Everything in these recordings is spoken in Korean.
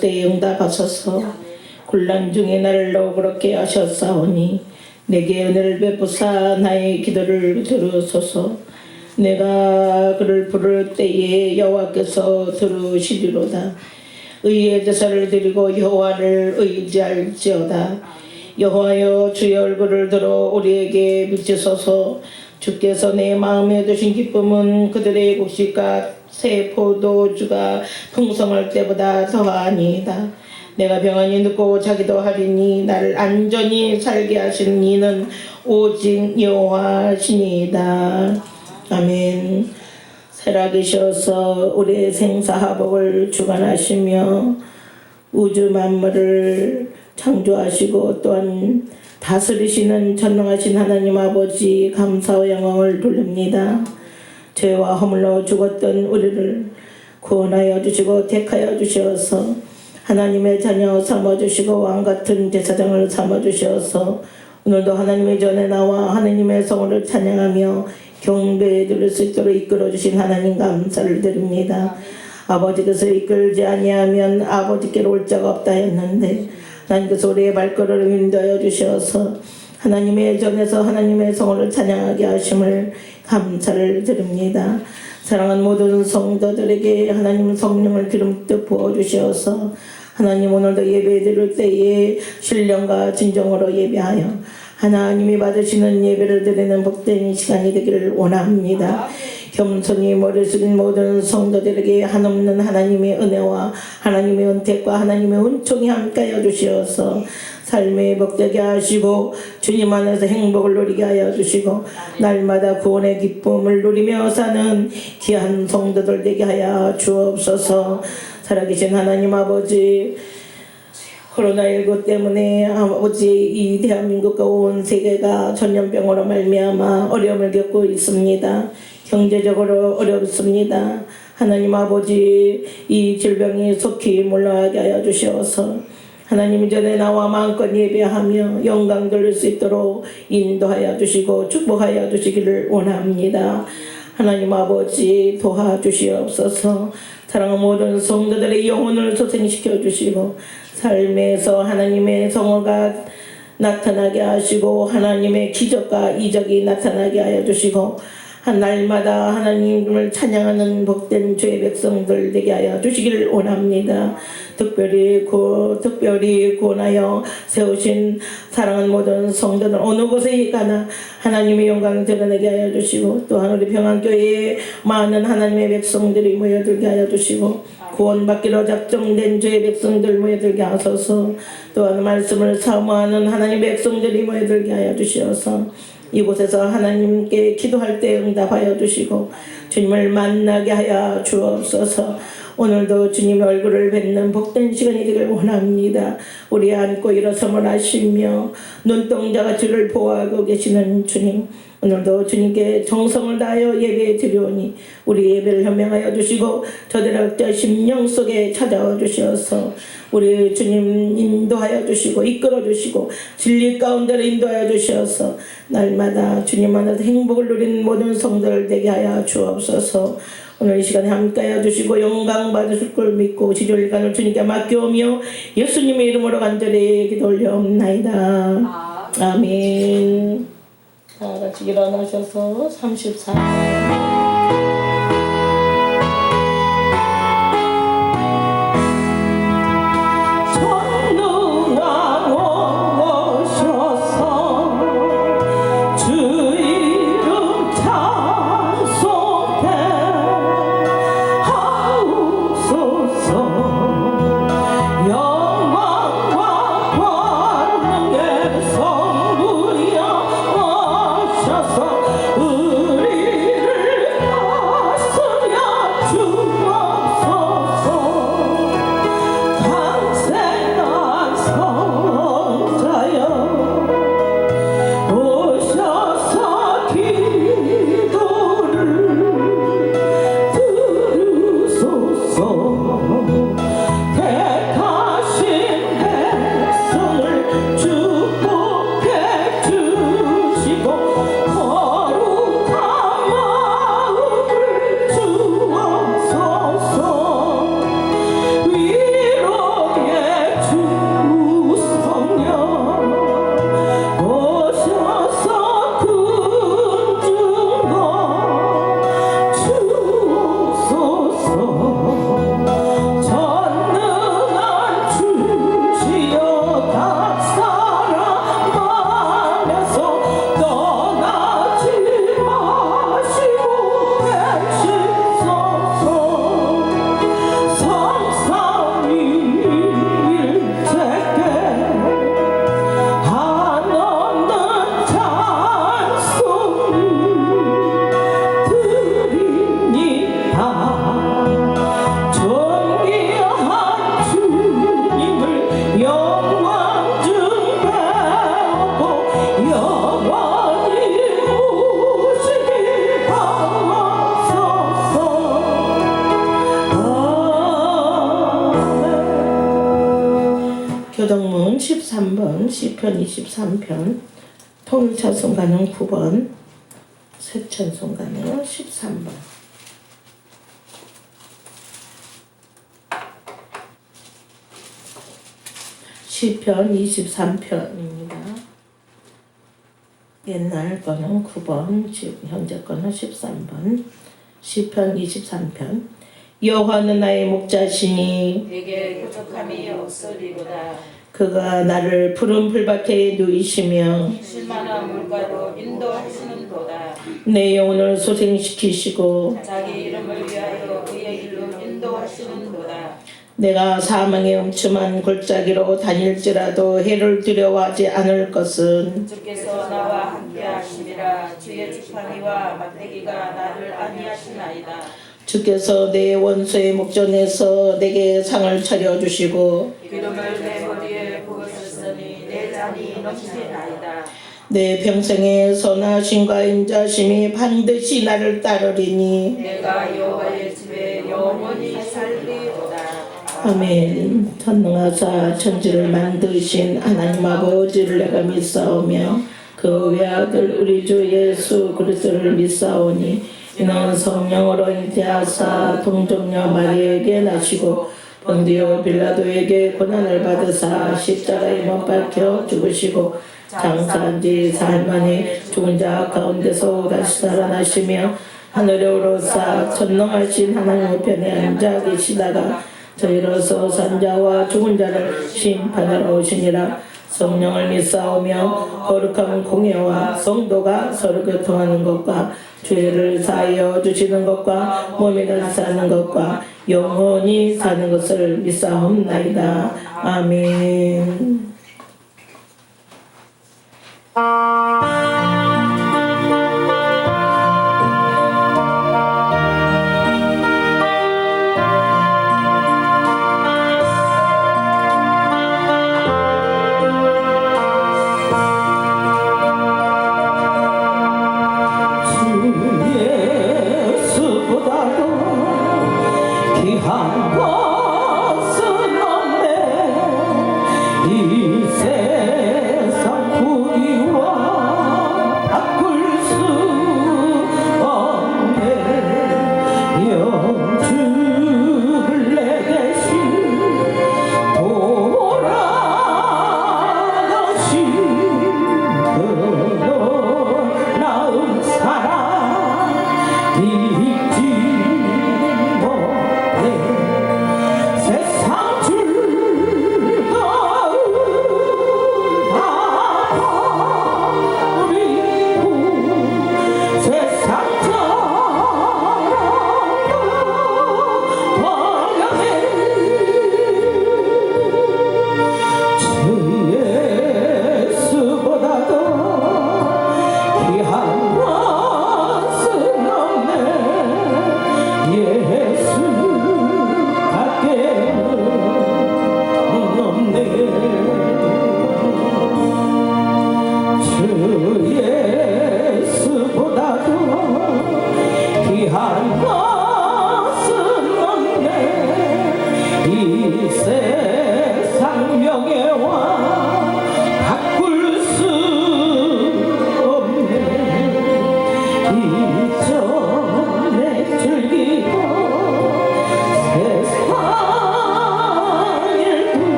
부를 때에 응답하소서. 곤란 중에 나를 너그럽게 하셨사오니 내게 은혜를 베푸사 나의 기도를 들으소서. 내가 그를 부를 때에 여호와께서 들으시리로다. 의의 제사를 드리고 여호와를 의지할지어다. 여호와여, 주의 얼굴을 들어 우리에게 비추소서. 주께서 내 마음에 두신 기쁨은 그들의 곡식과 새 포도주가 풍성할 때보다 더하니이다. 내가 평안히 눕고 자기도 하리니 나를 안전히 살게 하시는 이는 오직 여호와시니이다. 아멘. 살아계셔서 우리의 생사화복을 주관하시며 우주 만물을 창조하시고 또한 다스리시는 전능하신 하나님 아버지 감사와 영광을 돌립니다. 죄와 허물로 죽었던 우리를 구원하여 주시고 택하여 주셔서 하나님의 자녀 삼아주시고 왕같은 제사장을 삼아주셔서 오늘도 하나님의 전에 나와 하나님의 성을 찬양하며 경배해 드릴 수 있도록 이끌어주신 하나님 감사를 드립니다. 아버지께서 이끌지 아니하면 아버지께로 올 자가 없다 했는데 하나님께서 우리의 발걸음을 인도하여 주셔서 하나님의 전에서 하나님의 성을 찬양하게 하심을 감사를 드립니다. 사랑하는 모든 성도들에게 하나님 성령을 기름듯 부어주셔서 하나님 오늘도 예배 드릴 때에 신령과 진정으로 예배하여 하나님이 받으시는 예배를 드리는 복된 시간이 되기를 원합니다. 겸손히 머리 숙인 모든 성도들에게 한없는 하나님의 은혜와 하나님의 은택과 하나님의 은총이 함께하여 주시어서 삶에 복되게 하시고 주님 안에서 행복을 누리게 하여 주시고 날마다 구원의 기쁨을 누리며 사는 귀한 성도들 되게 하여 주옵소서. 살아계신 하나님 아버지, 코로나19 때문에 아버지 이 대한민국과 온 세계가 전염병으로 말미암아 어려움을 겪고 있습니다. 경제적으로 어렵습니다. 하나님 아버지, 이 질병이 속히 물러가게 하여 주시어서 하나님 전에 나와 마음껏 예배하며 영광 돌릴 수 있도록 인도하여 주시고 축복하여 주시기를 원합니다. 하나님 아버지 도와주시옵소서. 사랑하는 모든 성도들의 영혼을 소생시켜 주시고 삶에서 하나님의 성호가 나타나게 하시고 하나님의 기적과 이적이 나타나게 하여 주시고 한 날마다 하나님을 찬양하는 복된 주의 백성들 되게 하여 주시기를 원합니다. 특별히 구원하여 세우신 사랑하는 모든 성도들 어느 곳에 가나 하나님의 영광을 드러내게 하여 주시고 또한 우리 평안교회에 많은 하나님의 백성들이 모여들게 하여 주시고 구원받기로 작정된 주의 백성들 모여들게 하소서. 또한 말씀을 사모하는 하나님의 백성들이 모여들게 하여 주시어서 이곳에서 하나님께 기도할 때 응답하여 주시고 주님을 만나게 하여 주옵소서. 오늘도 주님의 얼굴을 뵙는 복된 시간이 되길 원합니다. 우리 안고 일어섬을 하시며 눈동자가 주를 보호하고 계시는 주님, 오늘도 주님께 정성을 다하여 예배에 드리오니 우리 예배를 현명하여 주시고 저들의 각자 심령 속에 찾아와 주셔서 우리 주님 인도하여 주시고 이끌어 주시고 진리 가운데로 인도하여 주셔서 날마다 주님 안에서 행복을 누리는 모든 성도들 되게 하여 주옵소서. 오늘 이 시간에 함께하여 주시고 영광 받으실 걸 믿고 지존일간을 주님께 맡겨오며 예수님의 이름으로 간절히 기도 올려옵나이다. 아멘. 다 같이 일어나셔서 34. 우리를 시편 23편, 통일찬송가는 9번, 새찬송가는 13번. 시편 23편입니다. 옛날 거는 9번, 지금 현재 거는 13번. 시편 23편. 여호와는 나의 목자시니 내게 부족함이 없으리로다. 그가 나를 푸른 풀밭에 누이시며 쉴만한 물가로 인도하시는도다. 내 영혼을 소생시키시고 자기 이름을 위하여 그의 길로 인도하시는도다. 내가 사망의 음침한 골짜기로 다닐지라도 해를 두려워하지 않을 것은 주께서 나와 함께 하시니라. 주의 지팡이와 막대기가 나를 안위하시나이다. 주께서 내 원수의 목전에서 내게 상을 차려주시고 기름을 내 머리에 부으셨으니 내 잔이 넘치나이다. 내 평생의 선하심과 인자심이 반드시 나를 따르리니 내가 여호와의 집에 영원히 살리로다. 아멘. 전능하사 천지를 만드신 하나님 아버지를 내가 믿사오며 그 외아들 우리 주 예수 그리스도를 믿사오니 이는 성령으로 잉태하사 동정녀 마리에게 나시고 본디오 빌라도에게 고난을 받으사 십자가에 못 박혀 죽으시고 장사한 지 사흘 만에 죽은 자 가운데서 다시 살아나시며 하늘에 오르사 전능하신 하나님 우편에 앉아 계시다가 저희로서 산자와 죽은 자를 심판하러 오시니라. 성령을 믿사오며 거룩한 공예와 성도가 서로 교통하는 것과 죄를 사하여 주시는 것과 몸이 다시 사는 것과 영원히 사는 것을 믿사옵나이다. 아멘. 귀한 것은 없네 이 세상 부귀와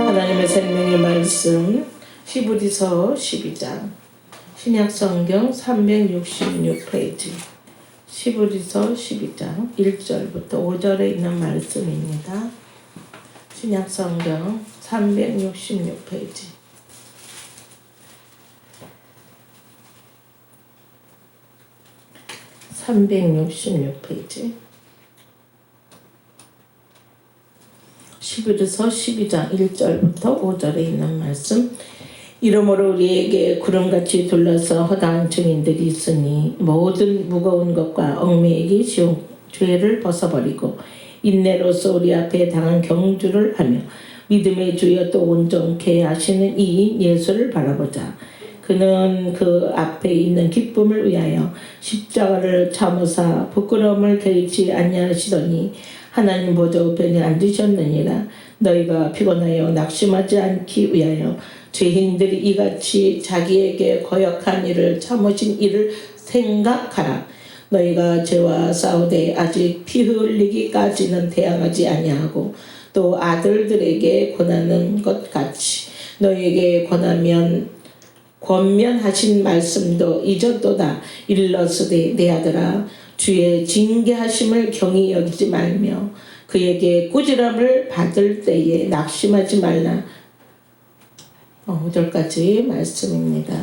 하나님의 생명의 말씀 히브리서 12장 신약성경 366페이지 히브리서 12장 1절부터 5절에 있는 말씀입니다. 신약성경 366페이지 366페이지 히브리서 12장 1절부터 5절에 있는 말씀. 이러므로 우리에게 구름같이 둘러서 허다한 증인들이 있으니 모든 무거운 것과 얽매이기 쉬운 죄를 벗어버리고 인내로서 우리 앞에 당한 경주를 하며 믿음의 주여 또 온전케 하시는 이인 예수를 바라보자. 그는 그 앞에 있는 기쁨을 위하여 십자가를 참으사 부끄러움을 개의치 아니하시더니 하나님 보좌 우편에 앉으셨느니라. 너희가 피곤하여 낙심하지 않기 위하여 죄인들이 이같이 자기에게 거역한 일을 참으신 일을 생각하라. 너희가 죄와 싸우되 아직 피 흘리기까지는 대항하지 아니하고 또 아들들에게 권하는 것 같이 너희에게 권면하신 말씀도 잊었도다. 일러스되 내 아들아 주의 징계하심을 경히 여기지 말며 그에게 꾸지람을 받을 때에 낙심하지 말라. 5절까지 말씀입니다.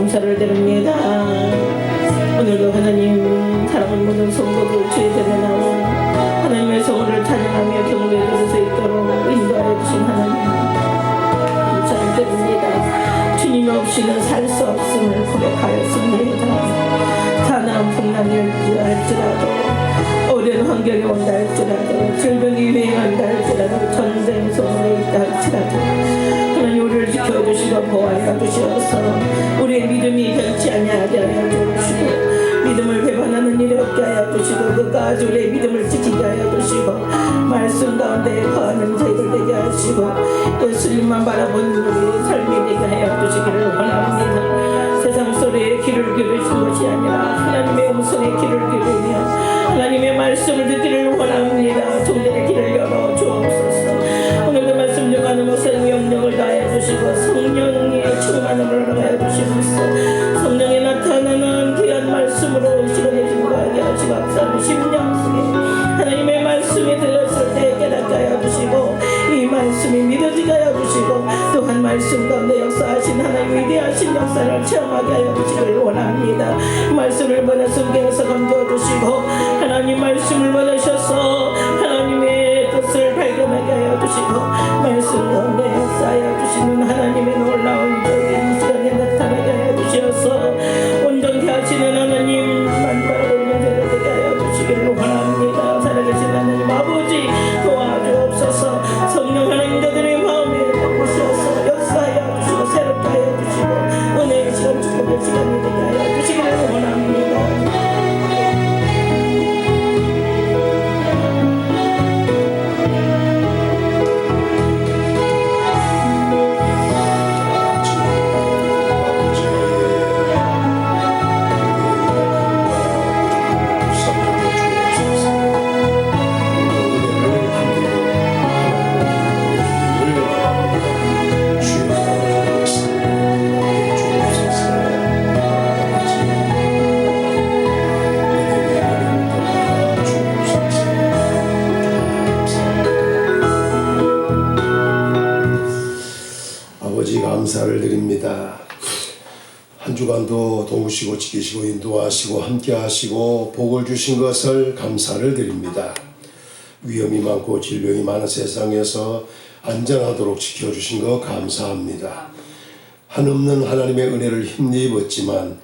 감사를 드립니다. 오늘도 하나님 사랑을 모든 성도들 주의 전에 나와 하나님의 성을 찬양하며 경배에 들을 수 있도록 인도하여 주신 하나님 감사를 드립니다. 주님 없이는 살 수 없음을 고백하였습니다. 가난한 풍랑이 할지라도 어려운 환경이 온다 할지라도 질병이 유행한다 할지라도 전쟁 소문에 있다 할지라도 하나님 우리를 지켜주시고 보호하여 주시옵소서. 우리의 믿음이 변치 끝까지 우리의 믿음을 지키게 하여 주시고 말씀 가운데 거하는 저희들 되게 하시고 예수님만 바라보는 우리 삶이 되게 하여 주시기를 원합니다. 세상 소리에 귀를 기울이신 것이 아니라 하나님의 음성에 귀를 기울이며 하나님의 말씀을 듣기를 원합니다. 종들의 길을 열어 주옵소서. 오늘도 말씀 중하는 목사님 영령을 다해 주시고 성령의 충만함을 허락하여 주시옵소서. 성령이 나타나는 귀한 말씀으로 시간에 증거하게 하시고 앞사람 심령 속에 하나님의 말씀이 들렸을 때 깨닫게 하여 주시고 이 말씀이 믿어지게 하여 주시고 또한 말씀 가운데 역사하신 하나님 위대하신 역사를 체험하게 하여 주시기를 원합니다. 말씀을 번에 성경에서 건져 주시고 하나님 말씀을 보내셔서 하나님의 뜻을 발견하게 하여 주시고 말씀 가운데 역사하여 주시는 하나님의 놀라운 적인 시간에 나타나게 하여 주셔서 온전케 하시는 하나님만 바라보는 자들 되게 하여 주시기를 원합니다. 살아계신 하나님 아버지 도와주옵소서. 성령 하나님 자들의 마음에 담으셔서 역사하여 주시고 새롭게 하여 주시고 은혜의 시간 축복의 시간이 되게 하여 주시기를 원합니다. 아버지 감사를 드립니다. 한 주간도 도우시고 지키시고 인도하시고 함께하시고 복을 주신 것을 감사를 드립니다. 위험이 많고 질병이 많은 세상에서 안전하도록 지켜주신 것 감사합니다. 한없는 하나님의 은혜를 힘입었지만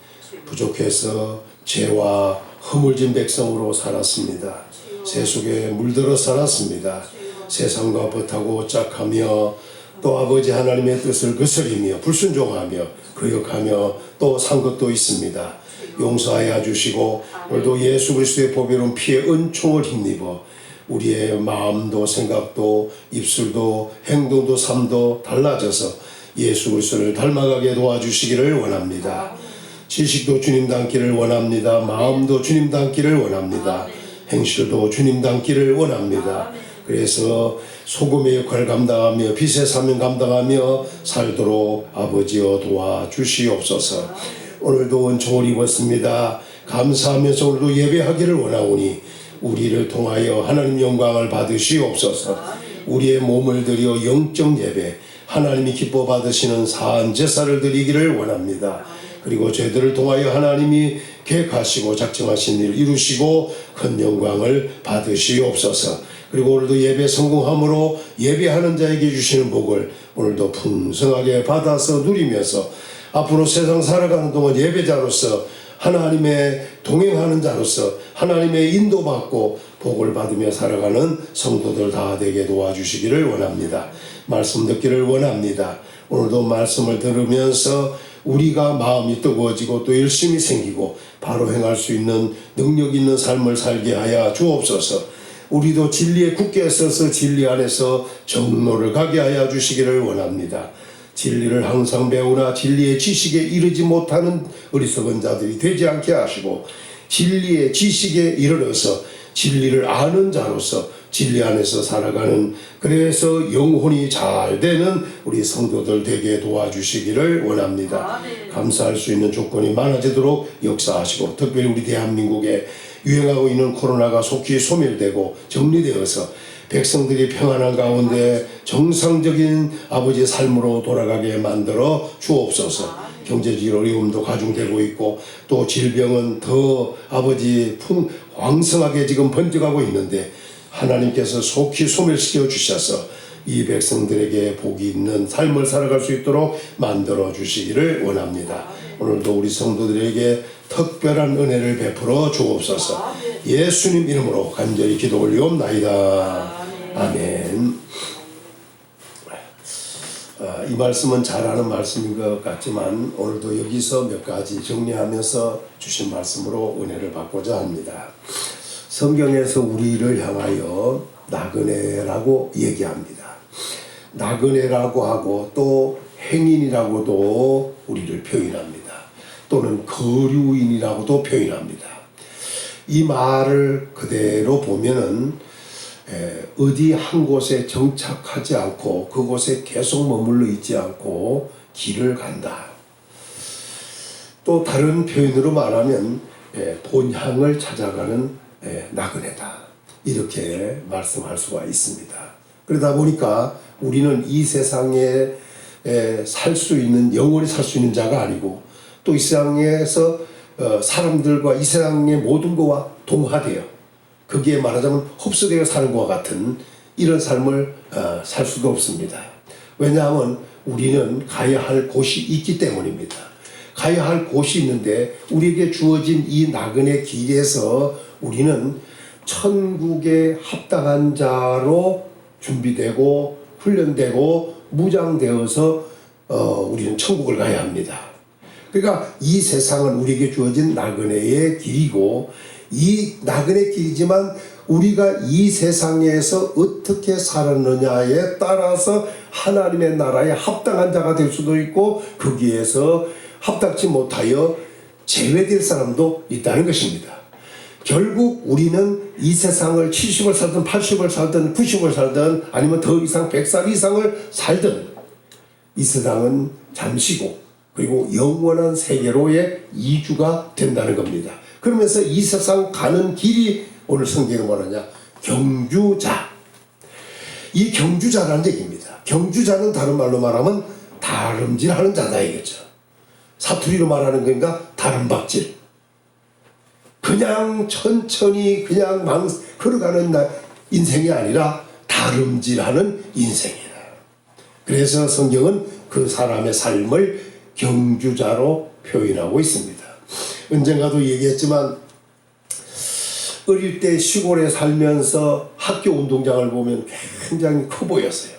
부족해서 죄와 허물진 백성으로 살았습니다. 세속에 물들어 살았습니다. 세상과 벗하고 짝하며 또 아버지 하나님의 뜻을 거스리며 불순종하며 거역하며 또 산 것도 있습니다. 용서하여 주시고 오늘도 예수 그리스도의 보배로운 피의 은총을 힘입어 우리의 마음도 생각도 입술도 행동도 삶도 달라져서 예수 그리스도를 닮아가게 도와주시기를 원합니다. 지식도 주님 닮기를 원합니다. 마음도 주님 닮기를 원합니다. 행실도 주님 닮기를 원합니다. 그래서 소금의 역할을 감당하며 빛의 사명 감당하며 살도록 아버지여 도와주시옵소서. 오늘도 은총을 입었습니다. 감사하면서 오늘도 예배하기를 원하오니 우리를 통하여 하나님 영광을 받으시옵소서. 우리의 몸을 들여 영적 예배 하나님이 기뻐 받으시는 사한 제사를 드리기를 원합니다. 그리고 저희들을 통하여 하나님이 계획하시고 작정하신 일을 이루시고 큰 영광을 받으시옵소서. 그리고 오늘도 예배 성공함으로 예배하는 자에게 주시는 복을 오늘도 풍성하게 받아서 누리면서 앞으로 세상 살아가는 동안 예배자로서 하나님의 동행하는 자로서 하나님의 인도받고 복을 받으며 살아가는 성도들 다 되게 도와주시기를 원합니다. 말씀 듣기를 원합니다. 오늘도 말씀을 들으면서 우리가 마음이 뜨거워지고 또 열심히 생기고 바로 행할 수 있는 능력 있는 삶을 살게 하여 주옵소서. 우리도 진리에 굳게 서서 진리 안에서 정로를 가게 하여 주시기를 원합니다. 진리를 항상 배우나 진리의 지식에 이르지 못하는 어리석은 자들이 되지 않게 하시고 진리의 지식에 이르러서 진리를 아는 자로서 진리 안에서 살아가는 그래서 영혼이 잘 되는 우리 성도들 되게 도와주시기를 원합니다. 감사할 수 있는 조건이 많아지도록 역사하시고 특별히 우리 대한민국에 유행하고 있는 코로나가 속히 소멸되고 정리되어서 백성들이 평안한 가운데 정상적인 아버지의 삶으로 돌아가게 만들어 주옵소서. 경제적 어려움도 가중되고 있고 또 질병은 더 아버지 왕성하게 지금 번져가고 있는데 하나님께서 속히 소멸시켜 주셔서 이 백성들에게 복이 있는 삶을 살아갈 수 있도록 만들어 주시기를 원합니다. 오늘도 우리 성도들에게 특별한 은혜를 베풀어 주옵소서. 예수님 이름으로 간절히 기도 올리옵나이다. 아멘. 이 말씀은 잘 아는 말씀인 것 같지만 오늘도 여기서 몇 가지 정리하면서 주신 말씀으로 은혜를 받고자 합니다. 성경에서 우리를 향하여 나그네라고 얘기합니다. 나그네라고 하고 또 행인이라고도 우리를 표현합니다. 또는 거류인이라고도 표현합니다. 이 말을 그대로 보면은 어디 한 곳에 정착하지 않고 그곳에 계속 머물러 있지 않고 길을 간다. 또 다른 표현으로 말하면 본향을 찾아가는 나그네다. 이렇게 말씀할 수가 있습니다. 그러다 보니까 우리는 이 세상에 살 수 있는, 영원히 살 수 있는 자가 아니고 또 이 세상에서 사람들과 이 세상의 모든 것과 동화되어 거기에 말하자면 흡수되어 사는 것과 같은 이런 삶을 살 수도 없습니다. 왜냐하면 우리는 가야 할 곳이 있기 때문입니다. 가야 할 곳이 있는데 우리에게 주어진 이 나그네 길에서 우리는 천국에 합당한 자로 준비되고 훈련되고 무장되어서 우리는 천국을 가야 합니다. 그러니까 이 세상은 우리에게 주어진 나그네의 길이고 이 나그네 길이지만 우리가 이 세상에서 어떻게 살았느냐에 따라서 하나님의 나라에 합당한 자가 될 수도 있고 거기에서 합당치 못하여 제외될 사람도 있다는 것입니다. 결국 우리는 이 세상을 70을 살든 80을 살든 90을 살든 아니면 더 이상 100살 이상을 살든 이 세상은 잠시고 그리고 영원한 세계로의 이주가 된다는 겁니다. 그러면서 이 세상 가는 길이 오늘 성경은 뭐냐냐? 경주자. 이 경주자라는 얘기입니다. 경주자는 다른 말로 말하면 다름질하는 자다 이거죠. 사투리로 말하는 거니까 다름박질. 그냥 천천히 그냥 걸어가는 인생이 아니라 다름질하는 인생이다. 그래서 성경은 그 사람의 삶을 경주자로 표현하고 있습니다. 언젠가도 얘기했지만 어릴 때 시골에 살면서 학교 운동장을 보면 굉장히 커 보였어요.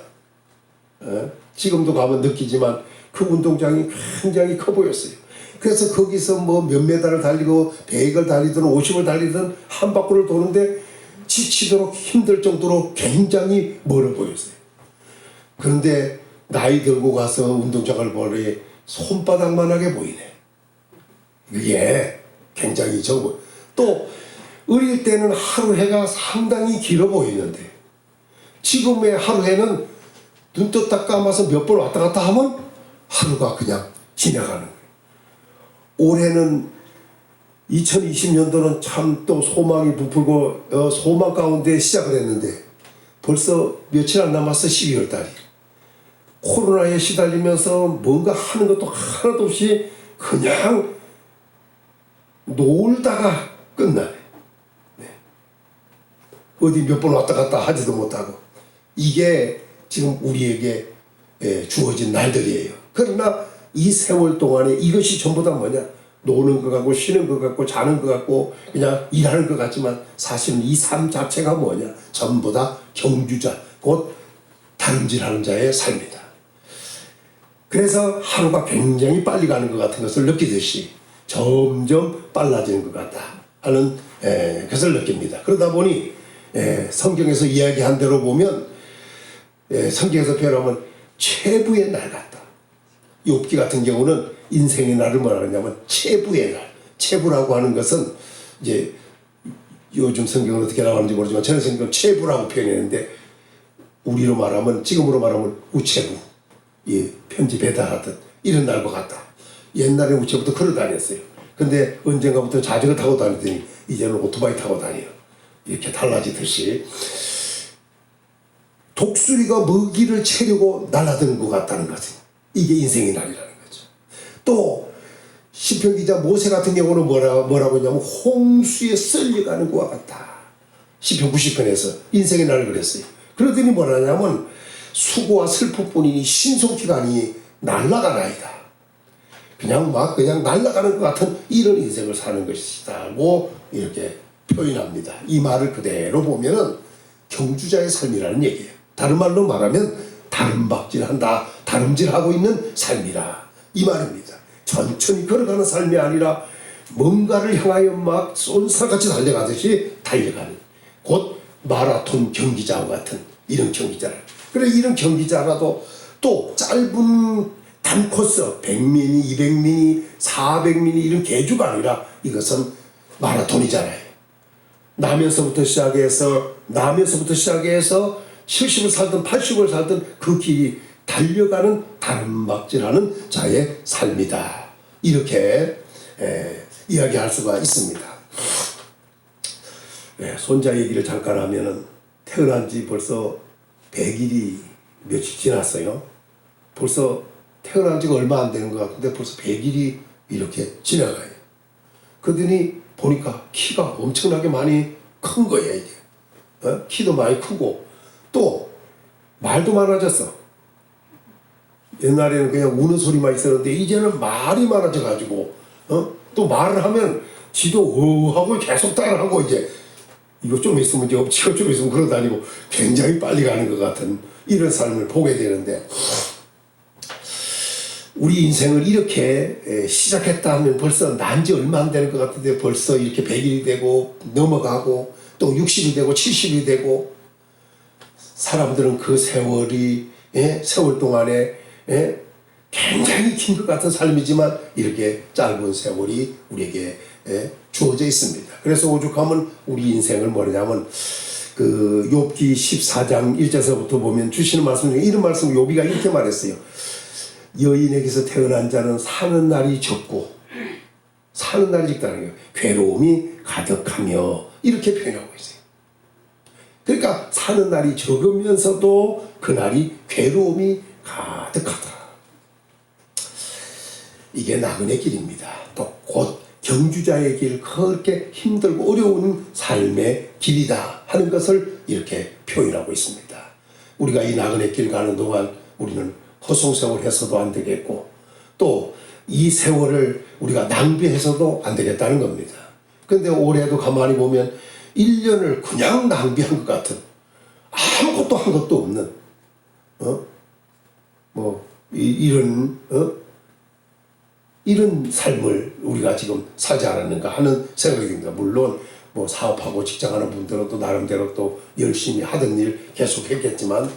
지금도 가면 느끼지만 그 운동장이 굉장히 커 보였어요. 그래서 거기서 뭐 몇 메달을 달리고 100을 달리든 50을 달리든 한 바퀴를 도는데 지치도록 힘들 정도로 굉장히 멀어 보였어요. 그런데 나이 들고 가서 운동장을 보니 손바닥만하게 보이네. 이게 굉장히 적어. 또 어릴 때는 하루 해가 상당히 길어 보이는데 지금의 하루 해는 눈 떴다 감아서 몇 번 왔다 갔다 하면 하루가 그냥 지나가는 거예요. 올해는 2020년도는 참 또 소망이 부풀고 소망 가운데 시작을 했는데 벌써 며칠 안 남았어. 12월 달이. 코로나에 시달리면서 뭔가 하는 것도 하나도 없이 그냥 놀다가 끝나네. 네. 어디 몇 번 왔다 갔다 하지도 못하고 이게 지금 우리에게 주어진 날들이에요. 그러나 이 세월 동안에 이것이 전부 다 뭐냐? 노는 것 같고 쉬는 것 같고 자는 것 같고 그냥 일하는 것 같지만 사실은 이 삶 자체가 뭐냐? 전부 다 경주자, 곧 다름질하는 자의 삶이다. 그래서 하루가 굉장히 빨리 가는 것 같은 것을 느끼듯이 점점 빨라지는 것 같다 하는 것을 느낍니다. 그러다 보니 성경에서 이야기한 대로 보면 성경에서 표현하면 최부의 날 같다. 욥기 같은 경우는 인생의 날을 뭐라 그러냐면 최부의 날. 최부라고 하는 것은 이제 요즘 성경은 어떻게 나오는지 모르지만 저는 성경 최부라고 표현했는데 우리로 말하면 지금으로 말하면 우체부. 예, 편지 배달하듯 이런 날과 같다. 옛날에 우체부터 걸어 다녔어요. 근데 언젠가부터 자전거 타고 다니더니 이제는 오토바이 타고 다녀요. 이렇게 달라지듯이 독수리가 먹이를 채려고 날아드는 것 같다는 거지. 이게 인생의 날이라는 거죠. 또 시편 기자 모세 같은 경우는 뭐라고 했냐면 홍수에 쓸려가는 것과 같다. 시편 90편에서 인생의 날을 그랬어요. 그러더니 뭐라냐면 수고와 슬픔뿐이니 신속히가 아니 날아가나이다. 그냥 날아가는 것 같은 이런 인생을 사는 것이다고 이렇게 표현합니다. 이 말을 그대로 보면은 경주자의 삶이라는 얘기예요. 다른 말로 말하면 다름박질한다, 다름질하고 있는 삶이라 이 말입니다. 천천히 걸어가는 삶이 아니라 뭔가를 향하여 막 쏜살같이 달려가듯이 달려가는 곧 마라톤 경기자와 같은 이런 경기자라. 그래 이런 경기자라도 또 짧은 단코스 100미니, 200미니, 400미니 이런 계주가 아니라 이것은 마라톤이잖아요. 나면서부터 시작해서 70을 살든 80을 살든 그 길이 달려가는 다름박질하는 자의 삶이다. 이렇게 이야기할 수가 있습니다. 손자 얘기를 잠깐 하면은 태어난 지 벌써 100일이 며칠 지났어요. 벌써 태어난 지가 얼마 안 되는 것 같은데 벌써 100일이 이렇게 지나가요. 그러더니 보니까 키가 엄청나게 많이 큰 거예요, 이게. 키도 많이 크고 또 말도 많아졌어. 옛날에는 그냥 우는 소리만 있었는데 이제는 말이 많아져 가지고 또 말을 하면 지도 하고 계속 따라하고 이제 이거 좀 있으면 이제 엎치고 좀 있으면 걸어다니고 굉장히 빨리 가는 것 같은 이런 삶을 보게 되는데 우리 인생을 이렇게 시작했다 하면 벌써 난 지 얼마 안 되는 것 같은데 벌써 이렇게 100일이 되고 넘어가고 또 60이 되고 70이 되고 사람들은 그 세월이 세월 동안에 굉장히 긴 것 같은 삶이지만 이렇게 짧은 세월이 우리에게 주어져 있습니다. 그래서 오죽하면 우리 인생을 뭐냐면 그 욥기 14장 1절서부터 보면 주시는 말씀 중에 이런 말씀 욥이가 이렇게 말했어요. 여인에게서 태어난 자는 사는 날이 적고 사는 날이 적다는 거예요. 괴로움이 가득하며 이렇게 표현하고 있어요. 그러니까 사는 날이 적으면서도 그날이 괴로움이 가득하다. 이게 나그네 길입니다. 또 곧 경주자의 길, 그렇게 힘들고 어려운 삶의 길이다 하는 것을 이렇게 표현하고 있습니다. 우리가 이 나그네 길 가는 동안 우리는 허송세월 해서도 안 되겠고 또 이 세월을 우리가 낭비해서도 안 되겠다는 겁니다. 그런데 올해도 가만히 보면 1년을 그냥 낭비한 것 같은 아무것도 한 것도 없는 이런 삶을 우리가 지금 살지 않았는가 하는 생각이 듭니다. 물론 뭐 사업하고 직장하는 분들은 또 나름대로 또 열심히 하던 일 계속 했겠지만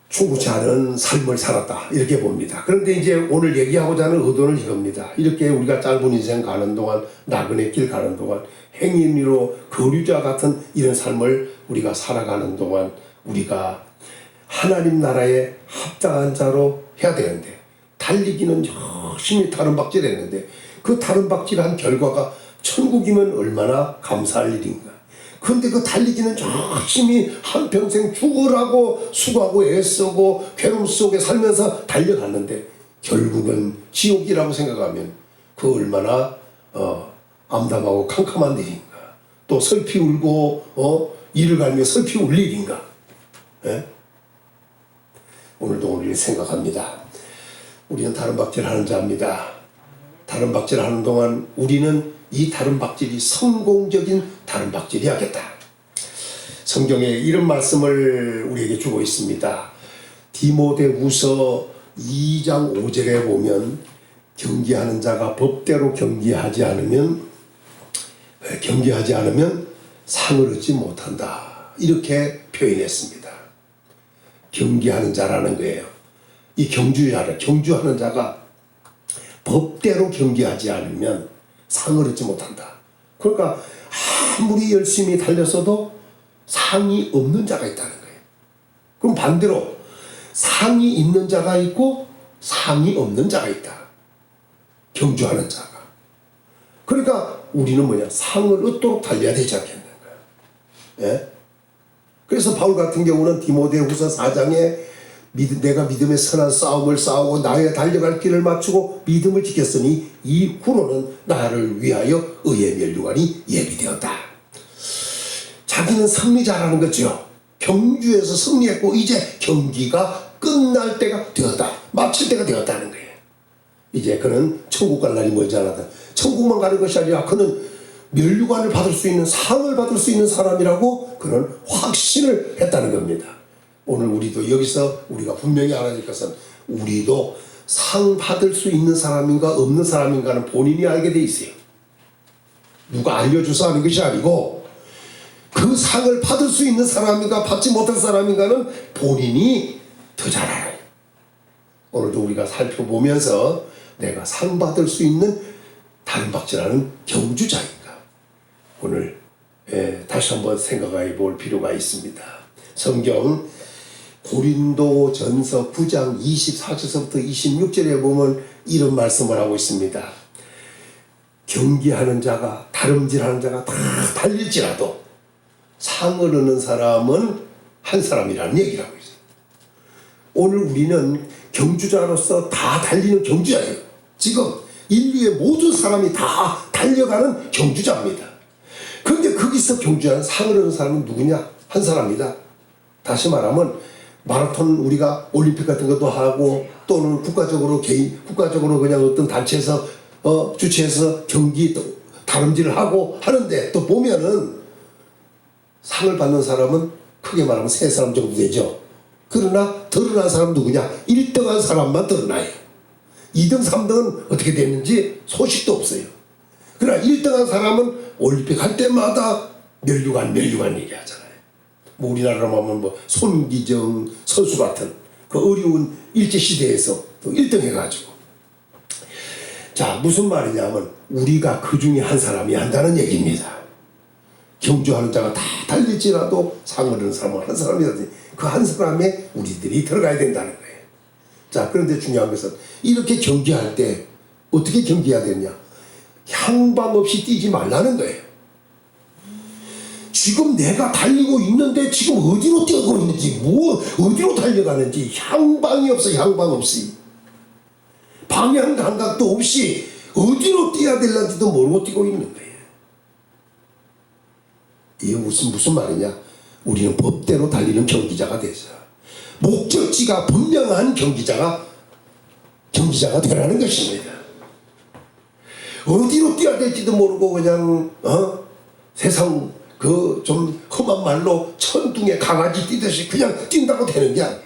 충분치 않은 삶을 살았다 이렇게 봅니다. 그런데 이제 오늘 얘기하고자 하는 의도는 이겁니다. 이렇게 우리가 짧은 인생 가는 동안 나그네 길 가는 동안 행인으로 거류자 같은 이런 삶을 우리가 살아가는 동안 우리가 하나님 나라에 합당한 자로 해야 되는데 달리기는 열심히 다름박질했는데 그 다름박질한 결과가 천국이면 얼마나 감사할 일인가. 그런데 그 달리기는 열심히 한평생 죽으라고 수고하고 애쓰고 괴로움 속에 살면서 달려갔는데 결국은 지옥이라고 생각하면 그 얼마나 암담하고 캄캄한 일인가. 또 슬피 울고 이를 갈며 슬피 울 일인가. 오늘도 우리를 생각합니다. 우리는 다름박질하는 자입니다. 다름박질하는 동안 우리는 이 다름박질이 성공적인 다름박질이야겠다. 성경에 이런 말씀을 우리에게 주고 있습니다. 디모데후서 2장 5절에 보면 경기하는 자가 법대로 경기하지 않으면 상을 얻지 못한다. 이렇게 표현했습니다. 경기하는 자라는 거예요. 이 경주하는 자가 법대로 경기하지 않으면 상을 얻지 못한다. 그러니까 아무리 열심히 달렸어도 상이 없는 자가 있다는 거예요. 그럼 반대로 상이 있는 자가 있고 상이 없는 자가 있다. 경주하는 자가. 그러니까 우리는 상을 얻도록 달려야 되지 않겠는가. 그래서 바울 같은 경우는 디모데후서 4장에 내가 믿음의 선한 싸움을 싸우고 나의 달려갈 길을 맞추고 믿음을 지켰으니 이후로는 나를 위하여 의의 면류관이 예비되었다. 자기는 승리자라는 거죠. 경주에서 승리했고 이제 경기가 끝날 때가 되었다. 마칠 때가 되었다는 거예요. 이제 그는 천국 갈 날이 멀지 않았다. 천국만 가는 것이 아니라 그는 면류관을 받을 수 있는 상을 받을 수 있는 사람이라고 그는 확신을 했다는 겁니다. 오늘 우리도 여기서 우리가 분명히 알아야 될 것은 우리도 상 받을 수 있는 사람인가 없는 사람인가는 본인이 알게 돼 있어요. 누가 알려줘서 하는 것이 아니고 그 상을 받을 수 있는 사람인가 받지 못할 사람인가는 본인이 더 잘 알아요. 오늘도 우리가 살펴보면서 내가 상 받을 수 있는 다름박질하는 경주자인가 오늘 다시 한번 생각해 볼 필요가 있습니다. 성경 고린도전서 9장 24절부터 26절에 보면 이런 말씀을 하고 있습니다. 경기하는 자가 다름질하는 자가 다 달릴지라도 상을 얻는 사람은 한 사람이라는 얘기를 하고 있어요. 오늘 우리는 경주자로서 다 달리는 경주자예요. 지금 인류의 모든 사람이 다 달려가는 경주자입니다. 그런데 거기서 경주자는 상을 얻는 사람은 누구냐? 한 사람이다. 다시 말하면 마라톤 우리가 올림픽 같은 것도 하고 또는 국가적으로 그냥 어떤 단체에서 주최해서 경기 또 다름질을 하고 하는데 또 보면은 상을 받는 사람은 크게 말하면 3사람 정도 되죠. 그러나 드러난 사람 누구냐? 1등한 사람만 드러나요. 2등, 3등은 어떻게 됐는지 소식도 없어요. 그러나 1등한 사람은 올림픽 할 때마다 멸류관 얘기하잖아요. 뭐 우리나라로 하면 뭐 손기정 선수 같은 그 어려운 일제시대에서 또 1등 해가지고. 자, 무슨 말이냐면 우리가 그 중에 한 사람이 한다는 얘기입니다. 경주하는 자가 다 달릴지라도 상을 얻는 사람은 한 사람이라든지 그 한 사람에 우리들이 들어가야 된다는 거예요. 자, 그런데 중요한 것은 이렇게 경기할 때 어떻게 경기해야 되냐? 향방 없이 뛰지 말라는 거예요. 지금 내가 달리고 있는데 지금 어디로 뛰고 있는지 어디로 달려가는지 향방이 없어. 향방 없이 방향 감각도 없이 어디로 뛰어야 될는지도 모르고 뛰고 있는 거예요. 이게 무슨 말이냐? 우리는 법대로 달리는 경기자가 되자. 목적지가 분명한 경기자가 되라는 것입니다. 어디로 뛰어야 될지도 모르고 그냥 세상 그 좀 험한 말로 천둥에 강아지 뛰듯이 그냥 뛴다고 되는 게 아니에요.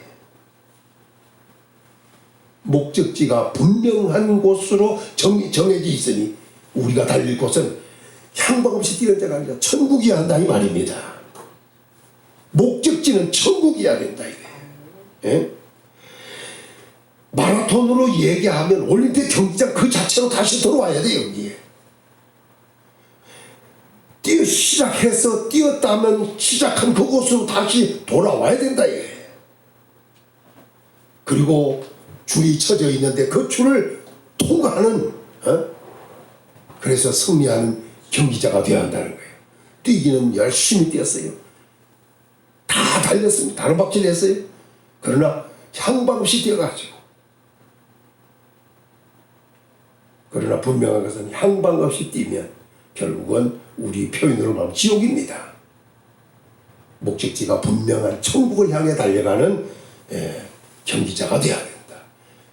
목적지가 분명한 곳으로 정해져 있으니 우리가 달릴 곳은 향방 없이 뛰는 자가 아니라 천국이어야 한다 이 말입니다. 목적지는 천국이어야 된다 이래. 예? 마라톤으로 얘기하면 올림픽 경기장 그 자체로 다시 들어와야 돼 여기에. 시작해서 뛰었다면 시작한 그곳으로 다시 돌아와야 된다 이래. 그리고 줄이 쳐져 있는데 그 줄을 통과하는 그래서 승리하는 경기자가 되어야 한다는 거예요. 뛰기는 열심히 뛰었어요. 다 달렸습니다. 다른 박질 했어요. 그러나 향방 없이 뛰어가지고. 그러나 분명한 것은 향방 없이 뛰면 결국은 우리 표현으로 말하면 지옥입니다. 목적지가 분명한 천국을 향해 달려가는 경기자가 되어야 된다.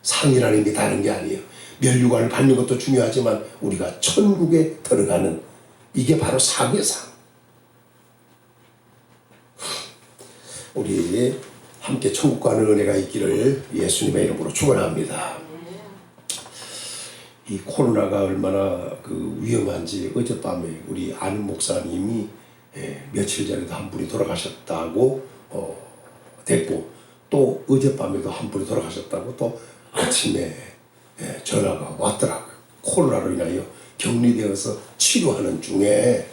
상이라는 게 다른 게 아니에요. 멸류관을 받는 것도 중요하지만 우리가 천국에 들어가는 이게 바로 상의 상. 우리 함께 천국 가는 은혜가 있기를 예수님의 이름으로 축원합니다. 이 코로나가 얼마나 그 위험한지 어젯밤에 우리 안 목사님이 며칠 전에도 한 분이 돌아가셨다고 됐고 또 어젯밤에도 한 분이 돌아가셨다고 또 아침에 전화가 왔더라고요. 코로나로 인하여 격리되어서 치료하는 중에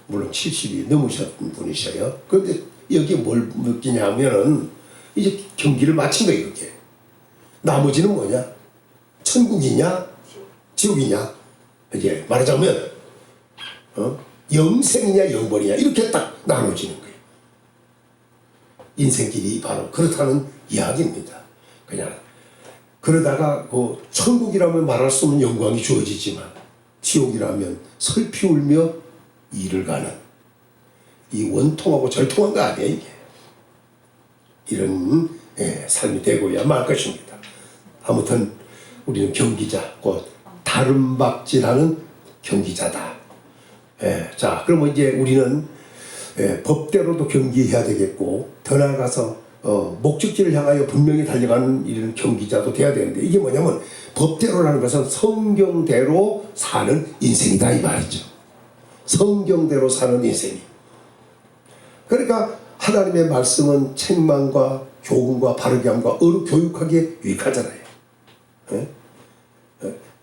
물론 70이 넘으셨던 분이셔요. 그런데 여기 뭘 느끼냐면은 이제 경기를 마친 거예요. 이렇게 나머지는 뭐냐? 천국이냐 지옥이냐 이제 말하자면 영생이냐 영벌이냐 이렇게 딱 나눠지는 거예요. 인생길이 바로 그렇다는 이야기입니다. 그냥 그러다가 그 천국이라면 말할 수 없는 영광이 주어지지만 지옥이라면 슬피 울며 이를 가는 이 원통하고 절통한 거 아니에요 이게. 이런 삶이 되고야 말 것입니다. 아무튼 우리는 경기자, 곧 다름박질하는 경기자다. 자, 그러면 이제 우리는 법대로도 경기해야 되겠고 더 나아가서 목적지를 향하여 분명히 달려가는 이런 경기자도 돼야 되는데, 이게 뭐냐면 법대로라는 것은 성경대로 사는 인생이다 이 말이죠. 성경대로 사는 인생이. 그러니까 하나님의 말씀은 책망과 교훈과 바르게 함과 어루 교육하기에 유익하잖아요. 예?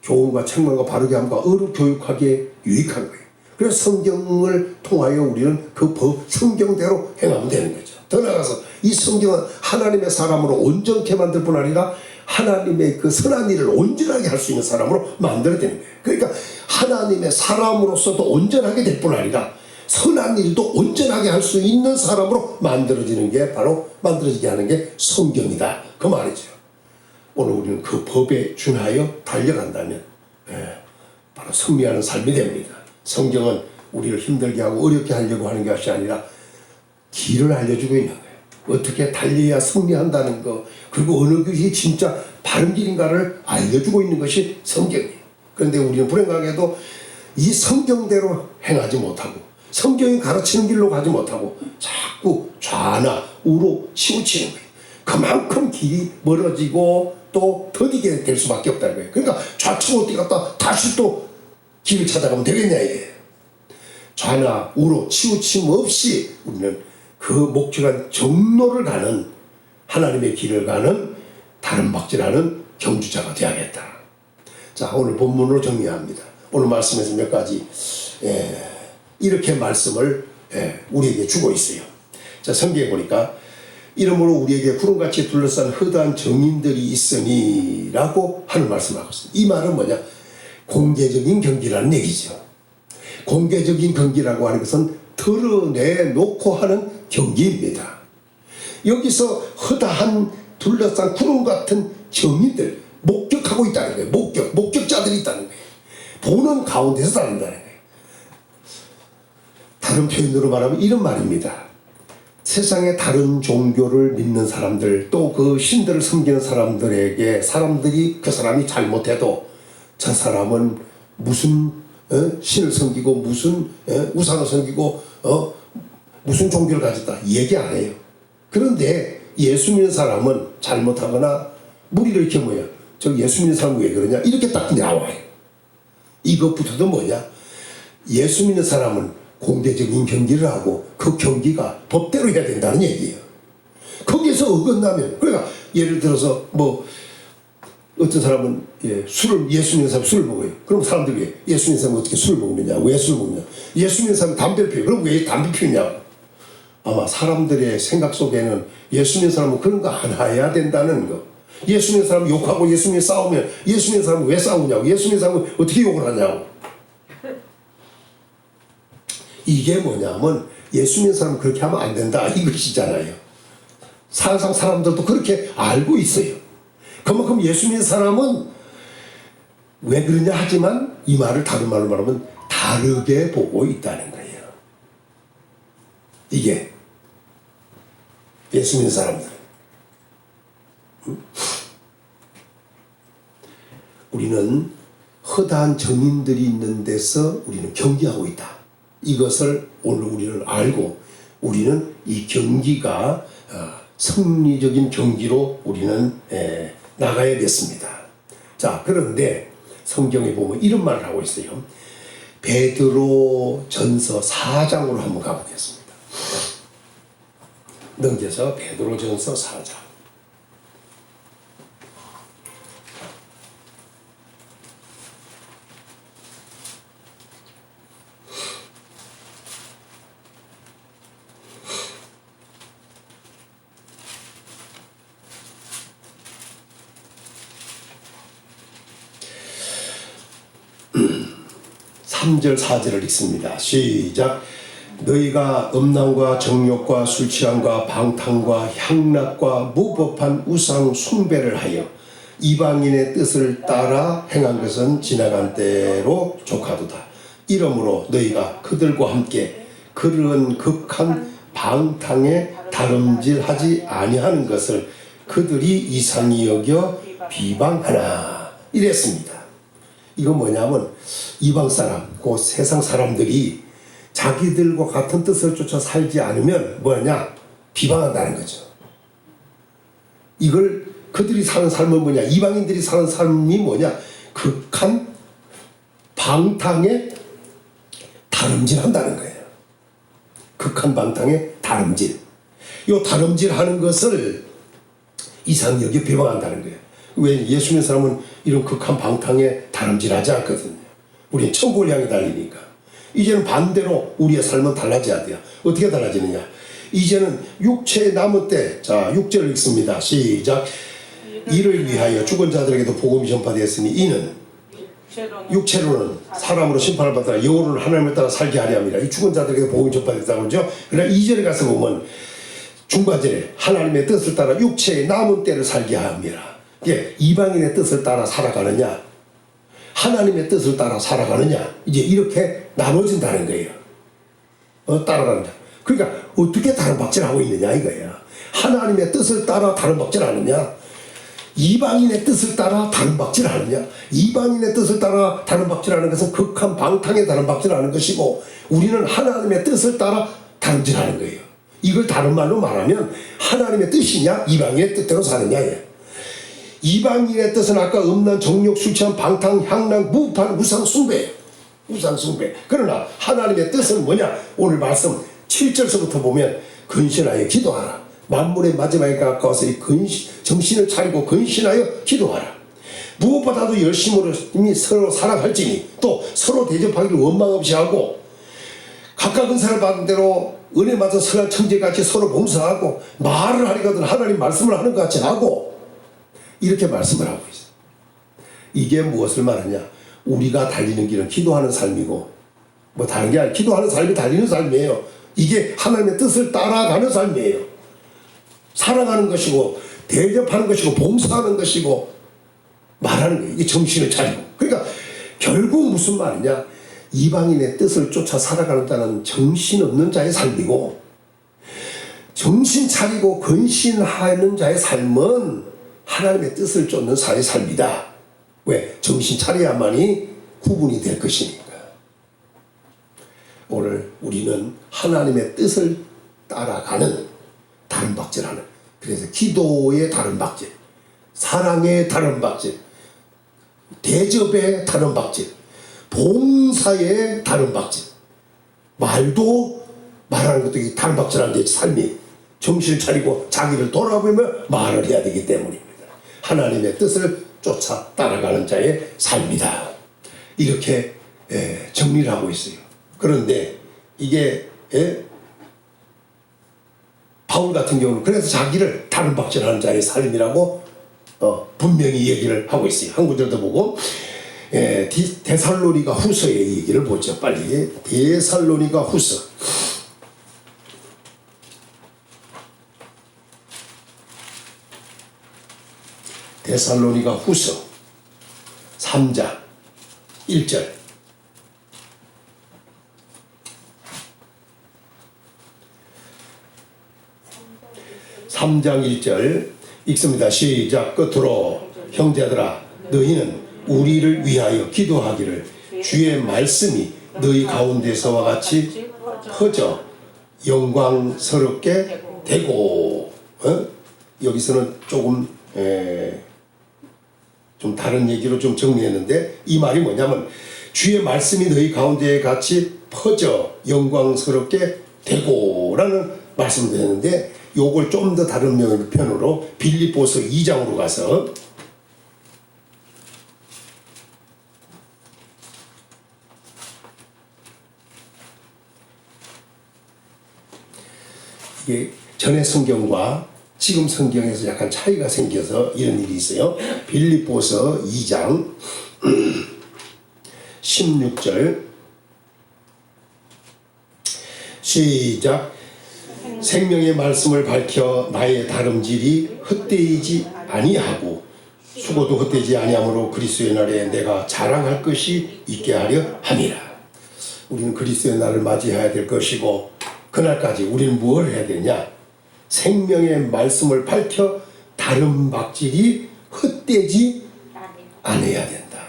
교훈과 책망과 바르게 함과 어루 교육하기에 유익한 거예요. 그래서 성경을 통하여 우리는 그 성경대로 행하면 되는 거죠. 더 나아가서 이 성경은 하나님의 사람으로 온전케 만들 뿐 아니라 하나님의 그 선한 일을 온전하게 할 수 있는 사람으로 만들어내는 거예요. 그러니까 하나님의 사람으로서도 온전하게 될 뿐 아니라 선한 일도 온전하게 할 수 있는 사람으로 만들어지는 게 바로 만들어지게 하는 게 성경이다 그 말이죠. 오늘 우리는 그 법에 준하여 달려간다면 바로 승리하는 삶이 됩니다. 성경은 우리를 힘들게 하고 어렵게 하려고 하는 것이 아니라 길을 알려주고 있는 거예요. 어떻게 달려야 승리한다는 거, 그리고 어느 것이 진짜 바른 길인가를 알려주고 있는 것이 성경이에요. 그런데 우리는 불행하게도 이 성경대로 행하지 못하고 성경이 가르치는 길로 가지 못하고 자꾸 좌나 우로 치우치는 거예요. 그만큼 길이 멀어지고 또 더디게 될 수밖에 없다는 거예요. 그러니까 좌측으로 뛰었다 다시 또 길을 찾아가면 되겠냐 이게. 좌나 우로 치우침 없이 우리는 그 목적한 정로를 가는, 하나님의 길을 가는 다른 박질하는 경주자가 되어야겠다. 자, 오늘 본문으로 정리합니다. 오늘 말씀에서 몇 가지 이렇게 말씀을 우리에게 주고 있어요. 자, 성경에 보니까 이러므로 우리에게 구름같이 둘러싼 허다한 정인들이 있으니 라고 하는 말씀을 하고 있습니다. 이 말은 뭐냐? 공개적인 경기라는 얘기죠. 공개적인 경기라고 하는 것은 드러내놓고 하는 경기입니다. 여기서 허다한 둘러싼 구름 같은 정인들, 목격하고 있다는 거예요. 목격자들이 있다는 거예요. 보는 가운데서 다른다는 거예요. 다른 표현으로 말하면 이런 말입니다. 세상의 다른 종교를 믿는 사람들, 또 그 신들을 섬기는 사람들에게 사람들이 그 사람이 잘못해도 저 사람은 무슨 신을 섬기고 무슨 우상을 섬기고 무슨 종교를 가졌다 얘기 안 해요. 그런데 예수 믿는 사람은 잘못하거나 무리를 이렇게 뭐야, 저 예수 믿는 사람은 왜 그러냐 이렇게 딱 나와요. 이것부터도 뭐냐, 예수 믿는 사람은 공개적인 경기를 하고 그 경기가 법대로 해야 된다는 얘기예요. 거기에서 어긋나면, 그러니까 예를 들어서 뭐 어떤 사람은 술을, 예수 믿는 사람이 술을 먹어요. 그럼 사람들이 왜 예수 믿는 사람은 어떻게 술을 먹느냐, 왜 술을 먹느냐, 예수 믿는 사람은 담배를 피워요. 그럼 왜 담배 피우냐. 아마 사람들의 생각 속에는 예수 믿는 사람은 그런 거 안 해야 된다는 거, 예수 믿는 사람은 욕하고 예수 믿는 싸우면 예수 믿는 사람은 왜 싸우냐고, 예수 믿는 사람은 어떻게 욕을 하냐고. 이게 뭐냐면 예수 믿는 사람은 그렇게 하면 안 된다 이것이잖아요. 사상 사람들도 그렇게 알고 있어요. 그만큼 예수 믿는 사람은 왜 그러냐 하지만 이 말을 다른 말로 말하면 다르게 보고 있다는 거예요. 이게 예수 믿는 사람들. 우리는 허다한 정인들이 있는 데서 우리는 경기하고 있다. 이것을 오늘 우리는 알고 우리는 이 경기가 승리적인 경기로 우리는 나가야겠습니다. 자, 그런데 성경에 보면 이런 말을 하고 있어요. 베드로 전서 4장으로 한번 가보겠습니다. 넘겨서 베드로 전서 4장. 삼 절 4절을 읽습니다. 시작. 너희가 음란과 정욕과 술 취함과 방탕과 향락과 무법한 우상 숭배를 하여 이방인의 뜻을 따라 행한 것은 지나간 때로 조카도다. 이러므로 너희가 그들과 함께 그런 극한 방탕에 다름질하지 아니하는 것을 그들이 이상히 여겨 비방하나 이랬습니다. 이건 뭐냐면 이방 사람, 그 세상 사람들이 자기들과 같은 뜻을 쫓아 살지 않으면 뭐냐? 비방한다는 거죠. 이걸 그들이 사는 삶은 뭐냐? 이방인들이 사는 삶이 뭐냐? 극한 방탕에 다름질한다는 거예요. 극한 방탕에 다름질. 이 다름질하는 것을 이상역에 비방한다는 거예요. 왜 예수 믿는 사람은 이런 극한 방탕에 다름질하지 않거든요. 우리는 천국을 향해 달리니까. 이제는 반대로 우리의 삶은 달라져야 돼요. 어떻게 달라지느냐? 이제는 육체의 남은 때, 자 6절 읽습니다. 시작. 이를 위하여 죽은 자들에게도 복음이 전파되었으니 이는 육체로는 사람으로 심판을 받다가 영으로는 하나님을 따라 살게 하려 함이라. 이 죽은 자들에게도 복음이 전파됐다고 그러죠. 그러나 2절에 가서 보면 중간절에 하나님의 뜻을 따라 육체의 남은 때를 살게 함이라. 이게 이방인의 뜻을 따라 살아가느냐 하나님의 뜻을 따라 살아가느냐 이제 이렇게 나눠진다는 거예요. 따라간다. 그러니까 어떻게 다른 박질하고 있느냐 이거야. 하나님의 뜻을 따라 다른 박질하느냐 이방인의 뜻을 따라 다른 박질하느냐. 이방인의 뜻을 따라 다른 박질하는 것은 극한 방탕에 다른 박질하는 것이고 우리는 하나님의 뜻을 따라 다른질하는 거예요. 이걸 다른 말로 말하면 하나님의 뜻이냐 이방인의 뜻대로 사느냐예요. 이방인의 뜻은 아까 음란, 정욕, 술 취한, 방탕, 향락, 무판, 우상숭배예요. 우상숭배. 그러나 하나님의 뜻은 뭐냐? 오늘 말씀 7절서부터 보면 근신하여 기도하라. 만물의 마지막에 가까워서 정신을 차리고 근신하여 기도하라. 무엇보다도 열심으로 서로 살아갈지니 또 서로 대접하기를 원망 없이 하고 각각 은사를 받은 대로 은혜 받은 선한 청지같이 서로 봉사하고 말을 하리거든 하나님 말씀을 하는 것 같이 하고 이렇게 말씀을 하고 있어요. 이게 무엇을 말하냐? 우리가 달리는 길은 기도하는 삶이고 뭐 다른 게 아니라 기도하는 삶이 달리는 삶이에요. 이게 하나님의 뜻을 따라가는 삶이에요. 살아가는 것이고 대접하는 것이고 봉사하는 것이고 말하는 거예요. 이게 정신을 차리고. 그러니까 결국 무슨 말이냐? 이방인의 뜻을 쫓아 살아가는다는 정신없는 자의 삶이고 정신 차리고 근신하는 자의 삶은 하나님의 뜻을 쫓는 자의 삶이다. 왜? 정신 차려야만이 구분이 될 것이니까. 오늘 우리는 하나님의 뜻을 따라가는 다른 박질하는, 그래서 기도의 다른 박질, 사랑의 다른 박질, 대접의 다른 박질, 봉사의 다른 박질, 말도 말하는 것도 다른 박질하는 게 삶이 정신을 차리고 자기를 돌아보며 말을 해야 되기 때문입니다. 하나님의 뜻을 쫓아 따라가는 자의 삶이다. 이렇게 정리를 하고 있어요. 그런데 이게 바울 같은 경우는 그래서 자기를 다른 박질하는 자의 삶이라고 분명히 얘기를 하고 있어요. 한 구절 더 보고 데살로니가 후서의 얘기를 보죠. 빨리 데살로니가 후서 데살로니가 후서 3장 1절 읽습니다. 시작. 끝으로 형제들아 너희는 우리를 위하여 기도하기를 주의 말씀이 너희 가운데서와 같이 퍼져 영광스럽게 되고 여기서는 조금 좀 다른 얘기로 좀 정리했는데 이 말이 뭐냐면 주의 말씀이 너희 가운데에 같이 퍼져 영광스럽게 되고 라는 말씀을 드렸는데 요걸 좀 더 다른 편으로 빌립보서 2장으로 가서 이게 전의 성경과 지금 성경에서 약간 차이가 생겨서 이런 일이 있어요. 빌립보서 2장 16절 시작. 생명의 말씀을 밝혀 나의 다름질이 헛되이지 아니하고 수고도 헛되지 아니하므로 그리스도의 날에 내가 자랑할 것이 있게 하려 함이라. 우리는 그리스도의 날을 맞이해야 될 것이고 그날까지 우리는 무엇을 해야 되냐? 생명의 말씀을 밝혀 다른 박질이 헛되지 않아야 된다.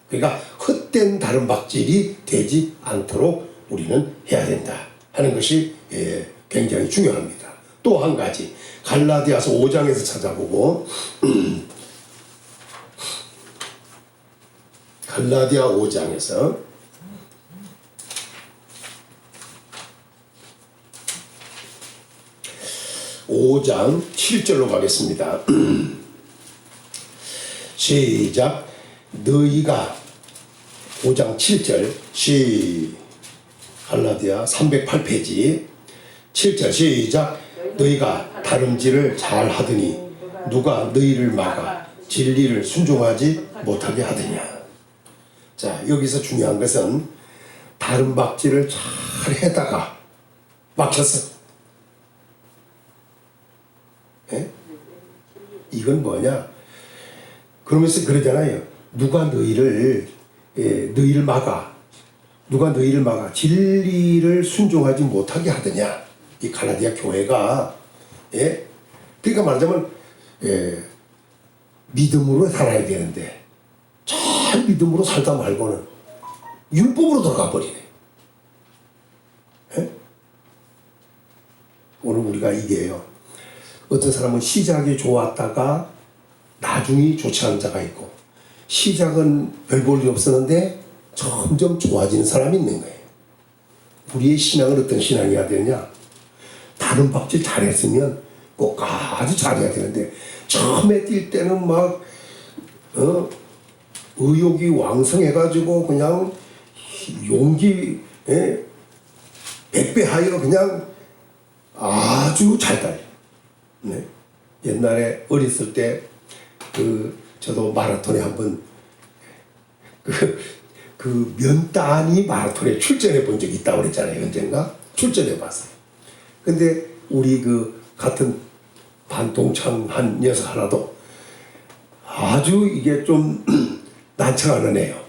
그러니까 헛된 다른 박질이 되지 않도록 우리는 해야 된다 하는 것이 굉장히 중요합니다. 또 한 가지 갈라디아서 5장에서 찾아보고 갈라디아 5장에서 5장 7절로 가겠습니다. 시작. 너희가 5장 7절 갈라디아 308페이지 7절 시작. 너희가 다름질을 잘 하더니 누가 너희를 막아 진리를 순종하지 못하게 하더냐. 자, 여기서 중요한 것은 다름박질을 잘 해다가 막혔어. 예? 이건 뭐냐? 그러면서 그러잖아요. 누가 너희를 막아, 누가 너희를 막아 진리를 순종하지 못하게 하더냐. 이 갈라디아 교회가 그러니까 말하자면 믿음으로 살아야 되는데 잘 믿음으로 살다 말고는 율법으로 들어가 버리네. 오늘 우리가 이게요. 어떤 사람은 시작이 좋았다가 나중이 좋지 않은 자가 있고 시작은 별 볼 일 없었는데 점점 좋아지는 사람이 있는 거예요. 우리의 신앙은 어떤 신앙이어야 되느냐? 다른 박질 잘했으면 꼭 아주 잘해야 되는데 처음에 뛸 때는 막 의욕이 왕성해가지고 그냥 용기 100배 하여 그냥 아주 잘 달려. 네. 옛날에 어렸을 때 저도 마라톤에 한번 그 면단위 마라톤에 출전해 본 적이 있다고 그랬잖아요. 언젠가 출전해 봤어요. 근데 우리 같은 반동창한 녀석 하나도 아주 이게 좀 난처하는 애요.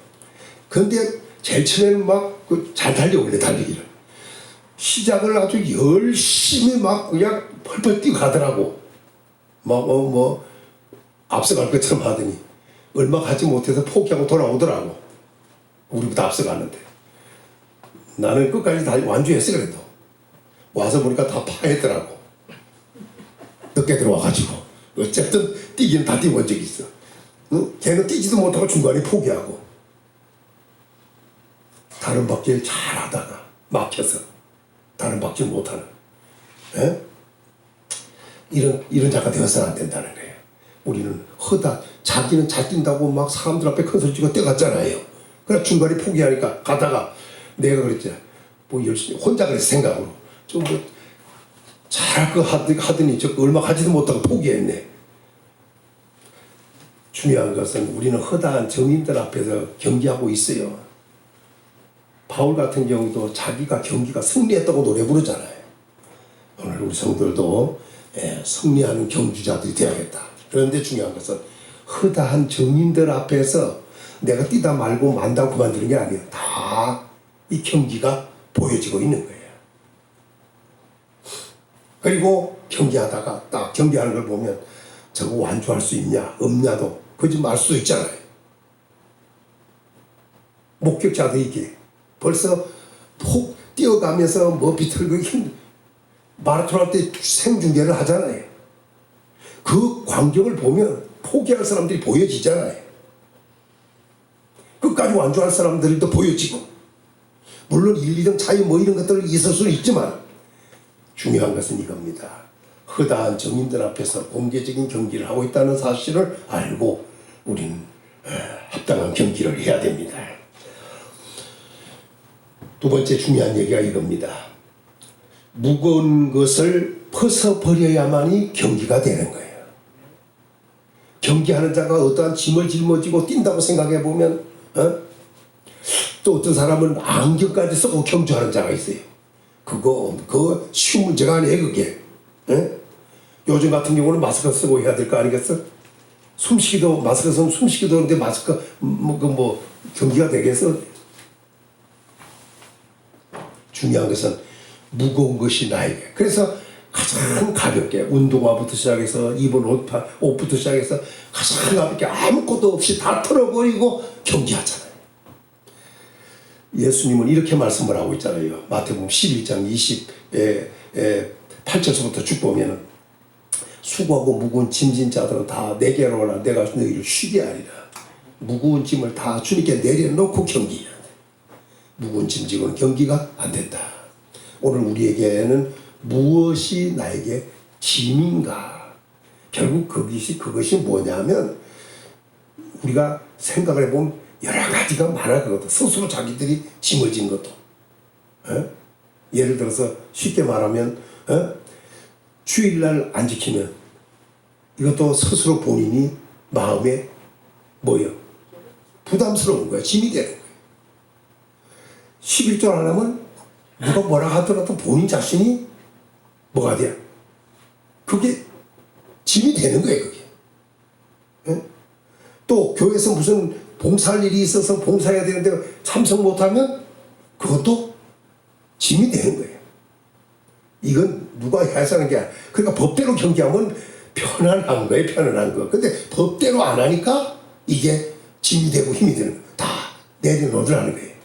근데 제일 처음에는 막 잘 달려올래 달리기를. 시작을 아주 열심히 막 그냥 펄펄 뛰고 가더라고. 앞서갈 것처럼 하더니 얼마 가지 못해서 포기하고 돌아오더라고. 우리보다 앞서갔는데. 나는 끝까지 다 완주했어 그래도. 와서 보니까 다 파했더라고. 늦게 들어와가지고. 어쨌든 뛰기는 다 뛰어본 적이 있어. 응? 걔는 뛰지도 못하고 중간에 포기하고. 다른 박질 잘하다가 막혀서 다른 박질 못하는. 이런 자가 되어서는 안 된다는 거예요. 우리는 자기는 잘 뛴다고 막 사람들 앞에 큰 소리 치고 뛰어갔잖아요. 그래 중간에 포기하니까 가다가 내가 그랬지. 열심히 혼자 그랬어 생각으로. 좀 잘할 거 하더니 얼마 가지도 못하고 포기했네. 중요한 것은 우리는 허다한 정인들 앞에서 경기하고 있어요. 바울 같은 경우도 자기가 경기가 승리했다고 노래 부르잖아요. 오늘 우리 성도들도 승리하는 경주자들이 되어야겠다. 그런데 중요한 것은 허다한 정인들 앞에서 내가 뛰다 말고 만다고 그만두는 게 아니에요. 다 이 경기가 보여지고 있는 거예요. 그리고 경기하다가 딱 경기하는 걸 보면 저거 완주할 수 있냐 없냐도 거짓말 할 수도 있잖아요. 목격자도 이게 벌써 폭 뛰어가면서 비틀고 마라톤 할 때 생중계를 하잖아요. 그 광경을 보면 포기할 사람들이 보여지잖아요. 끝까지 완주할 사람들이 또 보여지고 물론 1, 2등 차이 이런 것들 있을 수는 있지만 중요한 것은 이겁니다. 허다한 정인들 앞에서 공개적인 경기를 하고 있다는 사실을 알고 우리는 합당한 경기를 해야 됩니다. 두 번째 중요한 얘기가 이겁니다. 무거운 것을 벗어버려야만이 경기가 되는 거예요. 경기하는 자가 어떠한 짐을 짊어지고 뛴다고 생각해 보면 또 어떤 사람은 안경까지 쓰고 경주하는 자가 있어요. 그거 쉬운 문제가 아니에요 그게. 요즘 같은 경우는 마스크 쓰고 해야 될 거 아니겠어? 숨쉬기도 마스크 쓰면 숨쉬기도 하는데 마스크 경기가 되겠어? 중요한 것은 무거운 것이 나에게. 그래서 가장 가볍게 운동화부터 시작해서 입은 옷부터 시작해서 가장 가볍게 아무것도 없이 다 털어버리고 경기하잖아요. 예수님은 이렇게 말씀을 하고 있잖아요. 마태복음 11장 8절서부터 쭉 보면은 수고하고 무거운 짐진 자들은 다 내게로 오라. 내가 너희를 쉬게 하리라. 무거운 짐을 다 주님께 내려놓고 경기해야 돼. 무거운 짐 지고는 경기가 안 된다. 오늘 우리에게는 무엇이 나에게 짐인가? 결국 그것이 뭐냐면 우리가 생각을 해보면 여러 가지가 많아. 그것도 스스로 자기들이 짐을 진 것도. 예를 들어서 쉽게 말하면 주일날 안 지키면 이것도 스스로 본인이 마음에 뭐요? 부담스러운 거야. 짐이 되는 거야. 11조 안 하면 누가 뭐라 하더라도 본인 자신이 뭐가 돼? 그게 짐이 되는 거예요. 그게. 또 교회에서 무슨 봉사할 일이 있어서 봉사해야 되는데 참석 못하면 그것도 짐이 되는 거예요. 이건 누가 해서 하는 게 아니라 그러니까 법대로 경기하면 편안한 거예요. 편안한 거. 근데 법대로 안 하니까 이게 짐이 되고 힘이 되는 거예요. 다 내려놓으라는 거예요.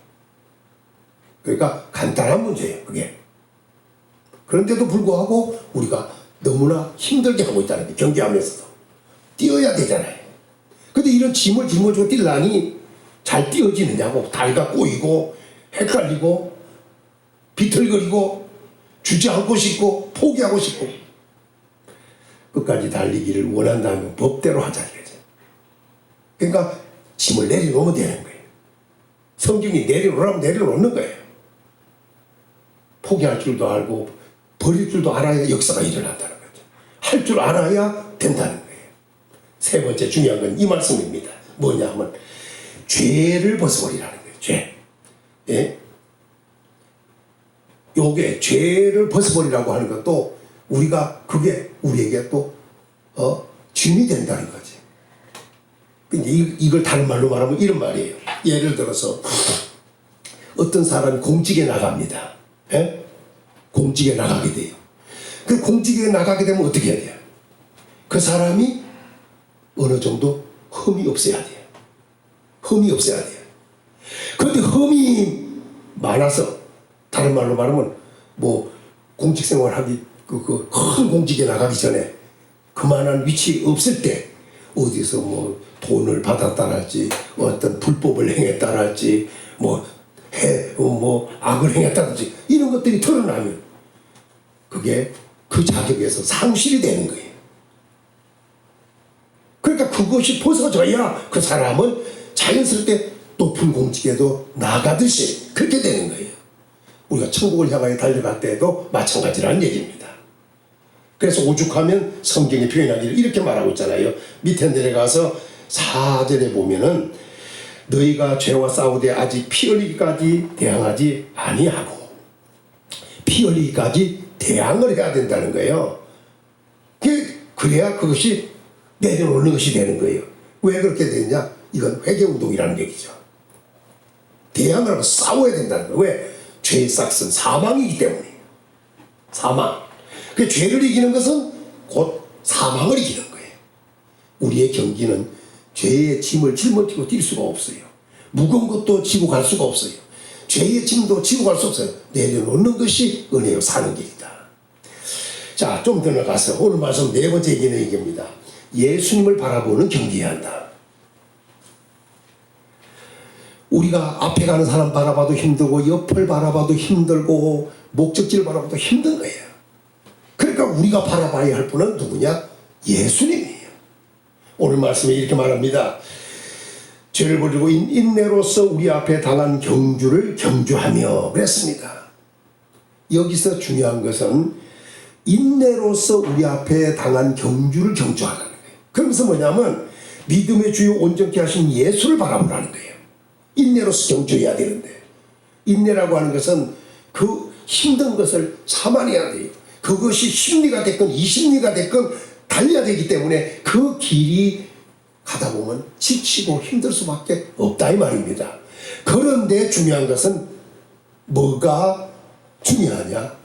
그러니까 간단한 문제예요. 그게. 그런데도 불구하고 우리가 너무나 힘들게 하고 있다는 거예요. 경기하면서도. 뛰어야 되잖아요. 근데 이런 짐을 짊어지고 뛰려니 잘 뛰어지느냐고. 다리가 꼬이고 헷갈리고 비틀거리고 주저앉고 싶고 포기하고 싶고 끝까지 달리기를 원한다면 법대로 하자 이거죠. 그러니까 짐을 내려놓으면 되는 거예요. 성경이 내려놓으라면 내려놓는 거예요. 포기할 줄도 알고 버릴 줄도 알아야 역사가 일어난다는 거죠. 할 줄 알아야 된다는 거예요. 세 번째 중요한 건 이 말씀입니다. 뭐냐 하면 죄를 벗어버리라는 거예요. 죄. 예? 요게 죄를 벗어버리라고 하는 것도 우리가 그게 우리에게 또 짐이 된다는 거지. 이걸 다른 말로 말하면 이런 말이에요. 예를 들어서 어떤 사람이 공직에 나갑니다. 예? 공직에 나가게 돼요. 그 공직에 나가게 되면 어떻게 해야 돼요? 그 사람이 어느 정도 흠이 없어야 돼요. 흠이 없어야 돼요. 그런데 흠이 많아서 다른 말로 말하면 뭐 공직 생활하기 큰 공직에 나가기 전에 그만한 위치 없을 때 어디서 뭐 돈을 받았다랄지 어떤 불법을 행했다랄지 뭐 악을 행했다든지 이런 것들이 드러나면 그게 그 자격에서 상실이 되는 거예요. 그러니까 그것이 벗어져야 그 사람은 자연스럽게 높은 공직에도 나가듯이 그렇게 되는 거예요. 우리가 천국을 향하여 달려갈 때도 마찬가지라는 얘기입니다. 그래서 오죽하면 성경이 표현하기를 이렇게 말하고 있잖아요. 밑에 내려가서 4절에 보면은 너희가 죄와 싸우되 아직 피 흘리기까지 대항하지 아니하고 피 흘리기까지 대항을 해야 된다는 거예요. 그래야 그것이 내려놓는 것이 되는 거예요. 왜 그렇게 되느냐? 이건 회개운동이라는 얘기죠. 대항을 하고 싸워야 된다는 거예요. 왜? 죄의 싹은 사망이기 때문에. 사망. 그 죄를 이기는 것은 곧 사망을 이기는 거예요. 우리의 경기는 죄의 짐을 짊어지고 뛸 수가 없어요. 무거운 것도 지고 갈 수가 없어요. 죄의 짐도 지고 갈 수 없어요. 내려놓는 것이 은혜요 사는 길이다. 자, 좀 더 나가서 오늘 말씀 네 번째 얘기는 이겁니다. 예수님을 바라보는 경기해야 한다. 우리가 앞에 가는 사람 바라봐도 힘들고 옆을 바라봐도 힘들고 목적지를 바라봐도 힘든 거예요. 그러니까 우리가 바라봐야 할 분은 누구냐? 예수님이에요. 오늘 말씀에 이렇게 말합니다. 죄를 버리고 인내로서 우리 앞에 당한 경주를 경주하며 그랬습니다. 여기서 중요한 것은 인내로서 우리 앞에 당한 경주를 경주하라는 거예요. 그러면서 뭐냐면 믿음의 주요 온전케 하신 예수를 바라보라는 거예요. 인내로서 경주해야 되는데 인내라고 하는 것은 그 힘든 것을 참아내야 돼요. 그것이 심리가 됐건 이심리가 됐건 달려야 되기 때문에 그 길이 가다 보면 지치고 힘들 수밖에 없다 이 말입니다. 그런데 중요한 것은 뭐가 중요하냐?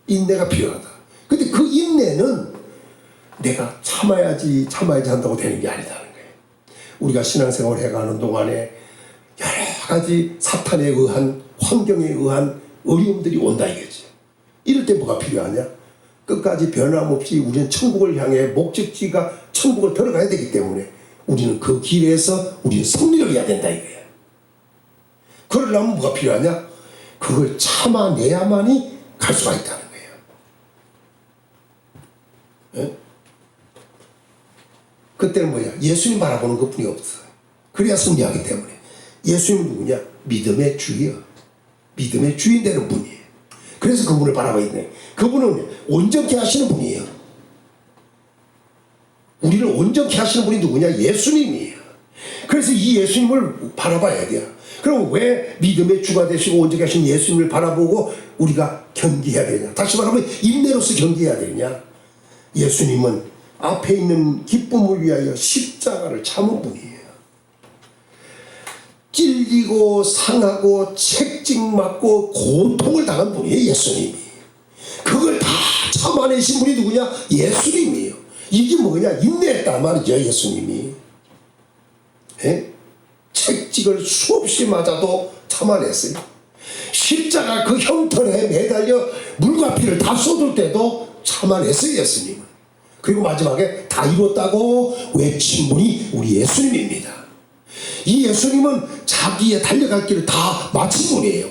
인내가 필요하다. 근데 그 인내는 내가 참아야지 한다고 되는 게 아니다는 거예요. 우리가 신앙생활을 해가는 동안에 여러 가지 사탄에 의한 환경에 의한 어려움들이 온다 이거지. 이럴 때 뭐가 필요하냐? 끝까지 변함없이 우리는 천국을 향해 목적지가 천국을 들어가야 되기 때문에 우리는 그 길에서 우리는 승리를 해야 된다 이거예요. 그러려면 뭐가 필요하냐? 그걸 참아내야만이 갈 수가 있다는 거예요. 예? 그때는 뭐냐? 예수님 바라보는 것뿐이 없어요. 그래야 승리하기 때문에. 예수님은 누구냐? 믿음의 주여, 믿음의 주인 되는 분이에요. 그래서 그분을 바라봐야 돼. 그분은 온전케 하시는 분이에요. 우리를 온전케 하시는 분이 누구냐? 예수님이에요. 그래서 이 예수님을 바라봐야 돼요. 그럼 왜 믿음의 주가 되시고 온전케 하신 예수님을 바라보고 우리가 경계해야 되냐? 다시 말하면 인내로서 경계해야 되냐? 예수님은 앞에 있는 기쁨을 위하여 십자가를 참은 분이에요. 찔리고 상하고 책찍맞고 고통을 당한 분이에요. 예수님이. 그걸 다 참아내신 분이 누구냐? 예수님이에요. 이게 뭐냐? 인내했단 말이죠. 예수님이. 예? 책찍을 수없이 맞아도 참아냈어요. 십자가 그 형털에 매달려 물과 피를 다 쏟을 때도 참아냈어요. 예수님은. 그리고 마지막에 다 이뤘다고 외친 분이 우리 예수님입니다. 이 예수님은 자기의 달려갈 길을 다 마친 분이에요.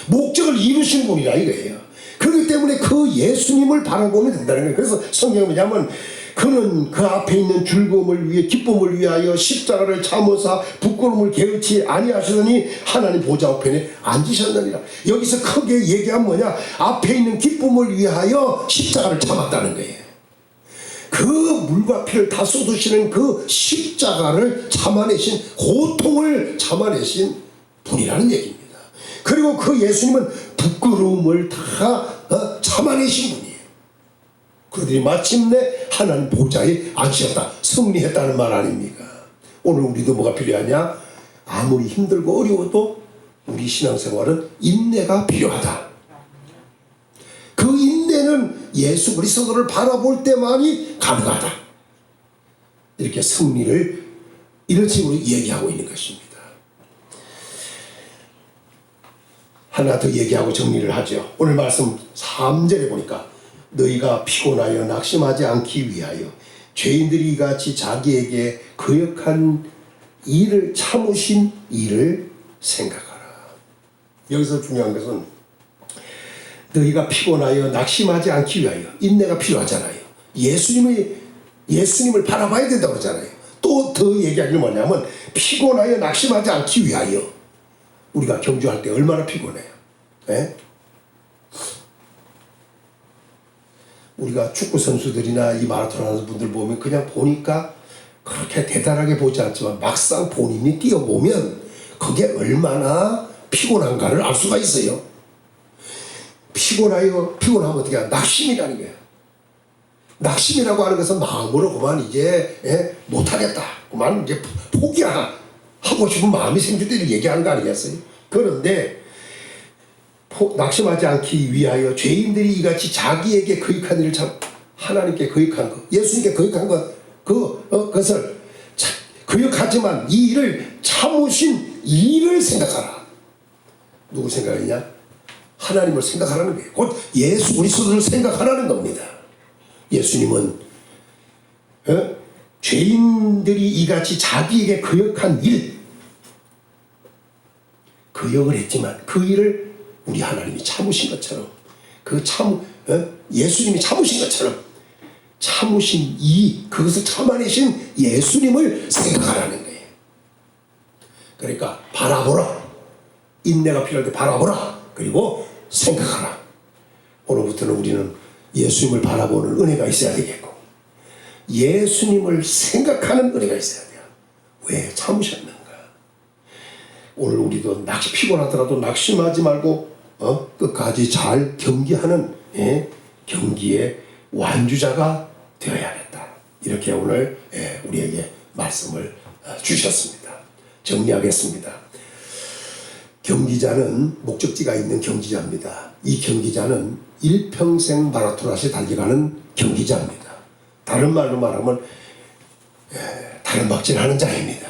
목적을 이루신 분이라 이거예요. 그렇기 때문에 그 예수님을 바라보면 된다는 거예요. 그래서 성경에 뭐냐면 그는 그 앞에 있는 즐거움을 위해 기쁨을 위하여 십자가를 참으사 부끄러움을 게을치 아니하시더니 하나님 보좌 우편에 앉으셨느니라. 여기서 크게 얘기하면 뭐냐? 앞에 있는 기쁨을 위하여 십자가를 참았다는 거예요. 그 물과 피를 다 쏟으시는 그 십자가를 참아내신, 고통을 참아내신 분이라는 얘기입니다. 그리고 그 예수님은 부끄러움을 다 참아내신 분이에요. 그들이 마침내 하나님 보좌에 앉으셨다, 승리했다는 말 아닙니까? 오늘 우리도 뭐가 필요하냐? 아무리 힘들고 어려워도 우리 신앙생활은 인내가 필요하다. 그 인내는 예수 그리스도를 바라볼 때만이 가능하다. 이렇게 승리를 이런 식으로 얘기하고 있는 것입니다. 하나 더 얘기하고 정리를 하죠. 오늘 말씀 3절에 보니까 너희가 피곤하여 낙심하지 않기 위하여 죄인들이 같이 자기에게 거역한 일을 참으신 일을 생각하라. 여기서 중요한 것은 너희가 피곤하여 낙심하지 않기 위하여, 인내가 필요하잖아요. 예수님을 바라봐야 된다고 그러잖아요. 또 더 얘기하기는 뭐냐면 피곤하여 낙심하지 않기 위하여. 우리가 경주할 때 얼마나 피곤해요. 에? 우리가 축구 선수들이나 이 마라톤 하는 분들 보면 그냥 보니까 그렇게 대단하게 보지 않지만 막상 본인이 뛰어보면 그게 얼마나 피곤한가를 알 수가 있어요. 피곤하면 어떻게 하냐? 낙심이라는 거예요. 낙심이라고 하는 것은 마음으로 그만 이제 못하겠다, 그만 이제 포기하고 싶은 마음이 생길 때 얘기하는 거 아니겠어요? 그런데 낙심하지 않기 위하여 죄인들이 이같이 자기에게 거역한 일을 하나님께 거역한 것, 예수님께 거역한 것, 그것을 거역하지만 이 일을 참으신 일을 생각하라. 누구 생각이냐? 하나님을 생각하라는 거예요. 곧 예수 그리스도를 생각하라는 겁니다. 예수님은 죄인들이 이같이 자기에게 거역한 일, 거역을 했지만 그 일을 우리 하나님이 참으신 것처럼, 예수님이 참으신 것처럼 참으신 그것을 참아내신 예수님을 생각하라는 거예요. 그러니까 바라보라. 인내가 필요할 때 바라보라. 그리고 생각하라. 오늘부터는 우리는 예수님을 바라보는 은혜가 있어야 되겠고, 예수님을 생각하는 은혜가 있어야 돼요. 왜 참으셨는가? 오늘 우리도 피곤하더라도 낙심하지 말고 끝까지 잘 경기하는 경기의 완주자가 되어야겠다. 이렇게 오늘 우리에게 말씀을 주셨습니다. 정리하겠습니다. 경기자는 목적지가 있는 경기자입니다. 이 경기자는 일평생 마라톤같이 달려가는 경기자입니다. 다른 말로 말하면 다른박질하는 자입니다.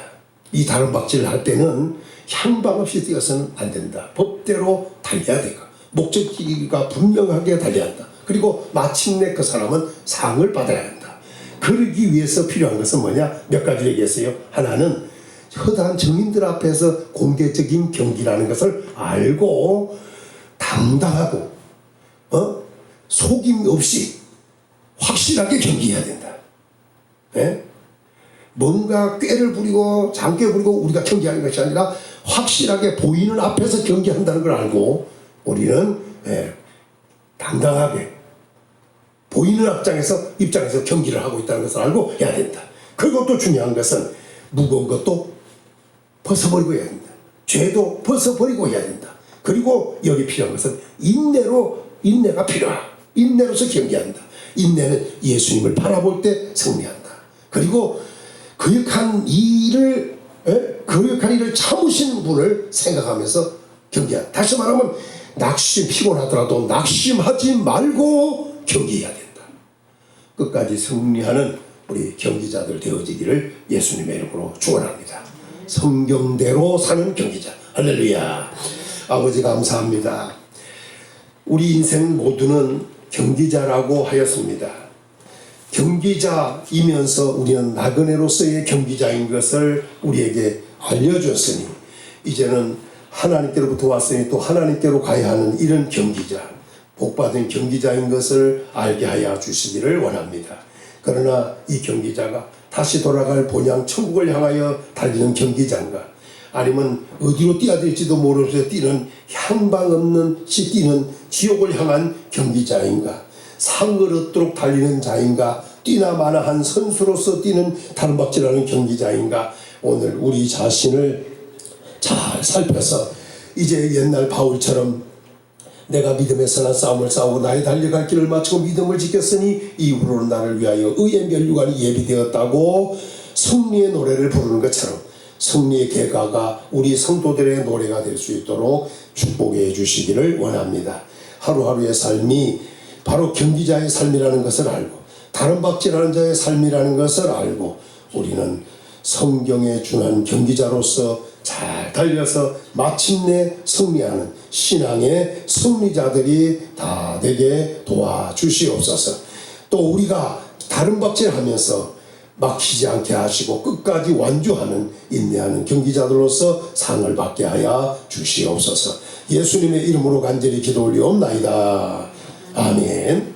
이 다른박질을 할 때는 향방 없이 뛰어서는 안 된다. 법대로 달려야 되고 목적지가 분명하게 달려야 한다. 그리고 마침내 그 사람은 상을 받아야 한다. 그러기 위해서 필요한 것은 뭐냐? 몇 가지 얘기했어요. 하나는 허다한 정인들 앞에서 공개적인 경기라는 것을 알고 당당하고 속임 없이 확실하게 경기해야 된다. 예? 뭔가 꾀를 부리고 장꾀 부리고 우리가 경기하는 것이 아니라 확실하게 보이는 앞에서 경기한다는 걸 알고 우리는 당당하게 보이는 입장에서 경기를 하고 있다는 것을 알고 해야 된다. 그리고 또 중요한 것은 무거운 것도 벗어버리고 해야 된다. 죄도 벗어버리고 해야 된다. 그리고 여기 필요한 것은 인내가 필요하다. 인내로서 경기한다. 인내는 예수님을 바라볼 때 승리한다. 그리고 거역한 일을 참으신 분을 생각하면서 경기한다. 다시 말하면 피곤하더라도 낙심하지 말고 경기해야 된다. 끝까지 승리하는 우리 경기자들 되어지기를 예수님의 이름으로 축원합니다. 성경대로 사는 경기자. 할렐루야. 아버지 감사합니다. 우리 인생 모두는 경기자라고 하였습니다. 경기자이면서 우리는 나그네로서의 경기자인 것을 우리에게 알려줬으니 이제는 하나님께로부터 왔으니 또 하나님께로 가야 하는 이런 경기자, 복받은 경기자인 것을 알게 하여 주시기를 원합니다. 그러나 이 경기자가 다시 돌아갈 본향 천국을 향하여 달리는 경기자인가, 아니면 어디로 뛰어야 될지도 모르면서 뛰는 향방 없는 뛰는 지옥을 향한 경기자인가, 상을 얻도록 달리는 자인가, 뛰나 마나한 선수로서 뛰는 다름박질하는 경기자인가, 오늘 우리 자신을 잘 살펴서 이제 옛날 바울처럼 내가 믿음의 선한 싸움을 싸우고 나의 달려갈 길을 마치고 믿음을 지켰으니 이후로는 나를 위하여 의의 면류관이 예비되었다고 승리의 노래를 부르는 것처럼 승리의 개가가 우리 성도들의 노래가 될 수 있도록 축복해 주시기를 원합니다. 하루하루의 삶이 바로 경기자의 삶이라는 것을 알고 다름박질하는 자의 삶이라는 것을 알고 우리는 성경에 준한 경기자로서 잘 달려서 마침내 승리하는 신앙의 승리자들이 다 되게 도와주시옵소서. 또 우리가 다름박질하면서 막히지 않게 하시고 끝까지 완주하는 인내하는 경기자들로서 상을 받게 하여 주시옵소서. 예수님의 이름으로 간절히 기도 올리옵나이다. 아멘.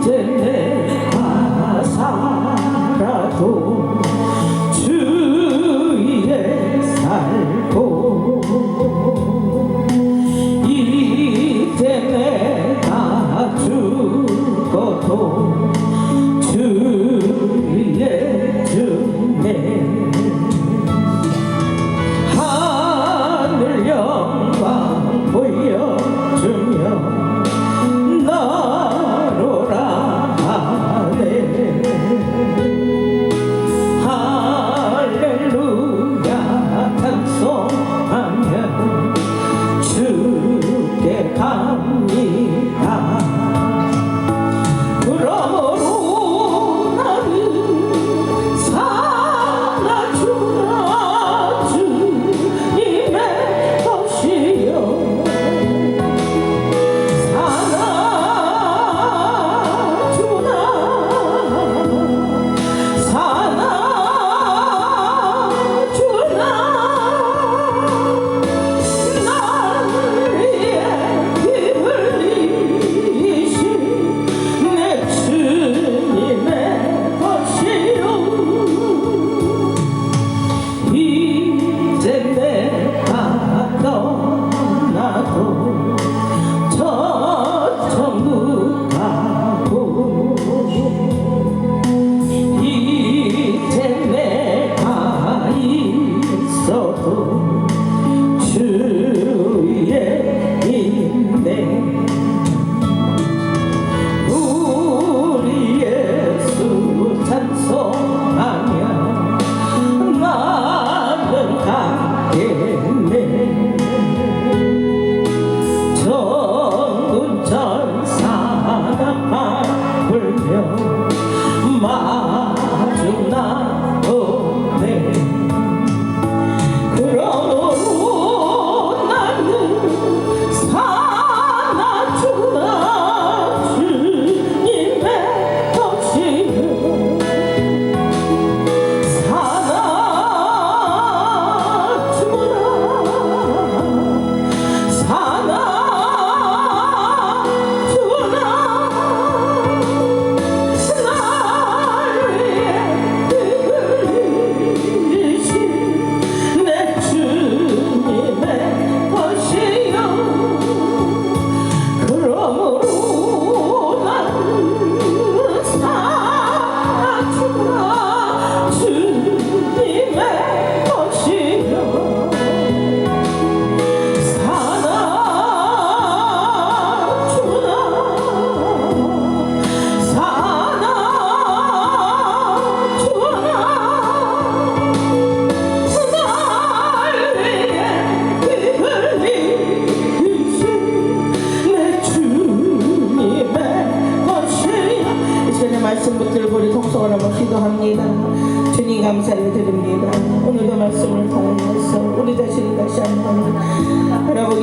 이제 내가 살아도 주위에 살고 이제 내가 죽어도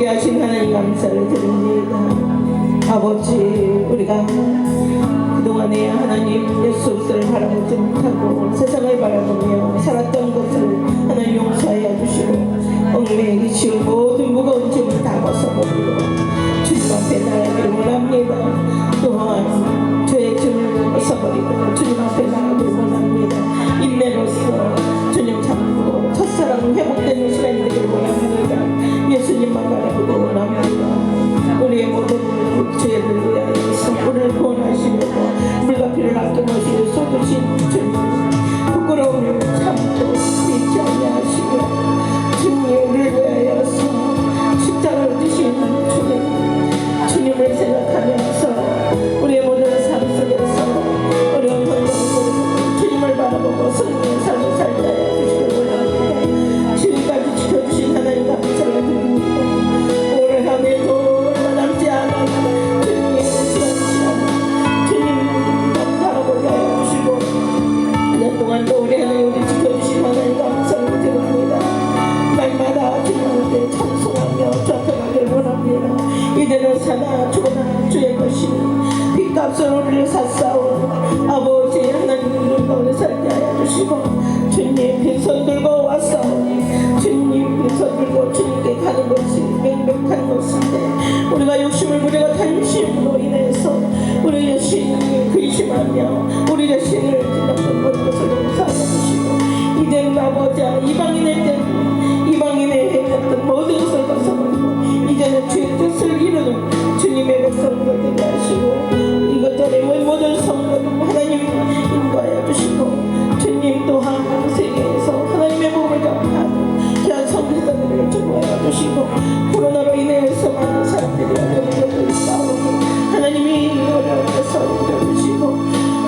보게 하신 하나님 감사를 드립니다. 아버지, 우리가 그동안에 하나님 예수 그리스도를 바라보지 못하고 세상을 바라보며 살았던 것을 하나님 용서하여 주시고 얽매이기 쉬운 모든 무거운 짐을 다 벗어버리고 주님 앞에 나아가기를 원합니다. 또한 죄의 짐을 벗어버리고 주님 앞에 나아가기를 원합니다. 인내로서 주님 잡고 첫사랑 회복되는 시간이 되기를 원합니다. 예수님만 바라보기를 원합니다. 우리의 모든 죄를 위하여서 우리를 구원하시려고 물과 피를 아낌없이 쏟으신 주님, 부끄러움을 참고 잊지 아니하시며 주님 우리를 위하여서 십자가를 지신 주님을 생각하면서 우리의 모든 삶 속에서 어려운 환경 속에서 주님을 바라보고 승리의 삶을 살게 하여 주시길 원합니다. 지금까지 지켜주신 하나님 감사를 드립니다. 올해 한 해도 얼마 남지 않아 주님의 시간 주님 바라보게 하여 주시고 한 동안도 우리 하나님 우리 지켜주신 하나님 감사를 드립니다. 날마다 주님께 찬송하며 좌편하기를 원합니다. 이제는 사나 죽어나 주의 것이니 빚값을 우리를 샀사오니 아버지 하나님 이름 가운데 살게 하여 주시고 주님 빈손 들고 왔사오니 주님 빈손 들고 주님께 가는 것이 명백한 것인데 우리가 욕심을 부리고贪심으로 인해서 우리 자신이 근심하며 우리 자신을 찔렀던 모든 것을 용서하여 주시고 이제는 아버지 이방인의 때문에 이방인의 행했던 모든 것을 벗어버리고 이제는 주의 뜻을 이루는 주님의 백성으로 되게 하시고 이것저것 모든 성도들 하나님 인도하여 주시고 주님 또한 세계에서 하나님의 몸을 잡는 귀한 성도들을 축복하여 주시고 코로나로 인해서 많은 사람들이 어려움을 겪고 있사오니 하나님이 어려운 데서 옮겨주시고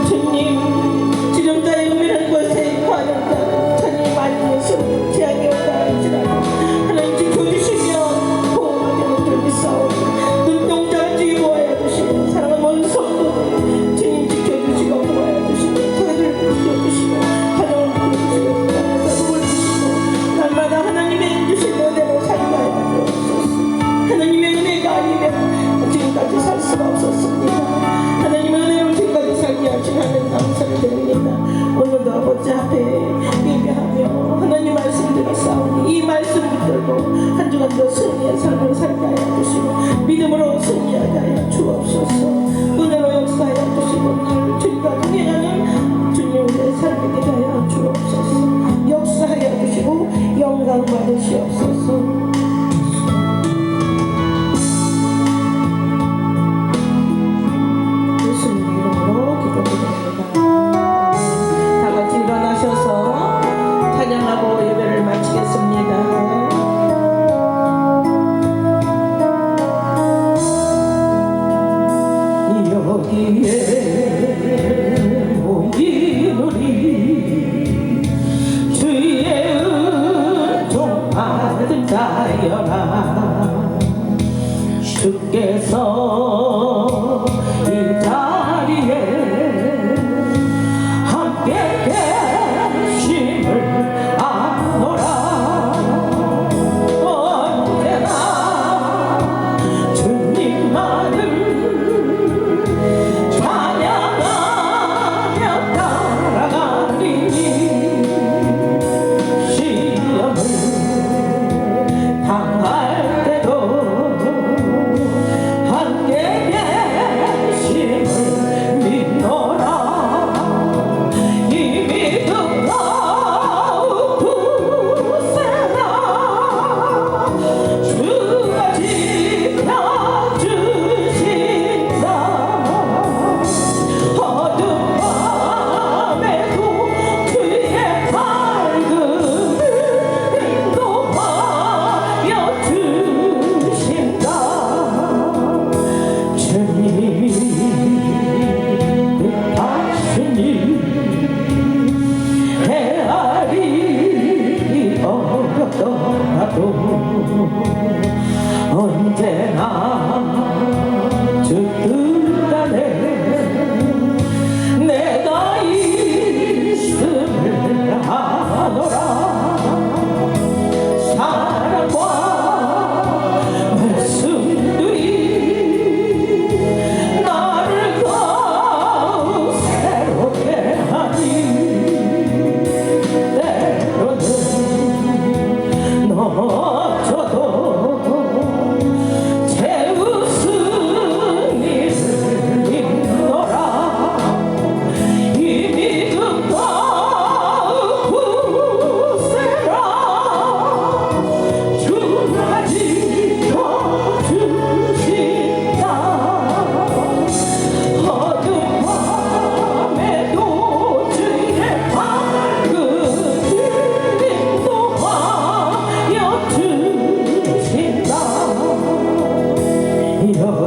주님 지름자의 은밀한 곳에 관한 자는 천이 많은 것을 제하게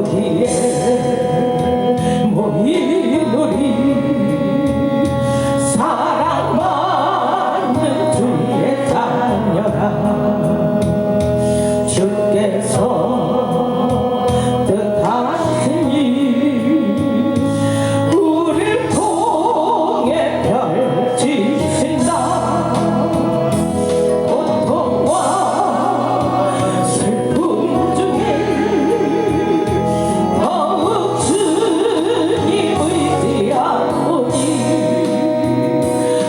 거기에 모인 우리 사랑받는 주의 자녀라 주께서 뜻하시니 우릴 통해 펼치신다 고통과 슬픔 중에 더욱 주님 의지하오니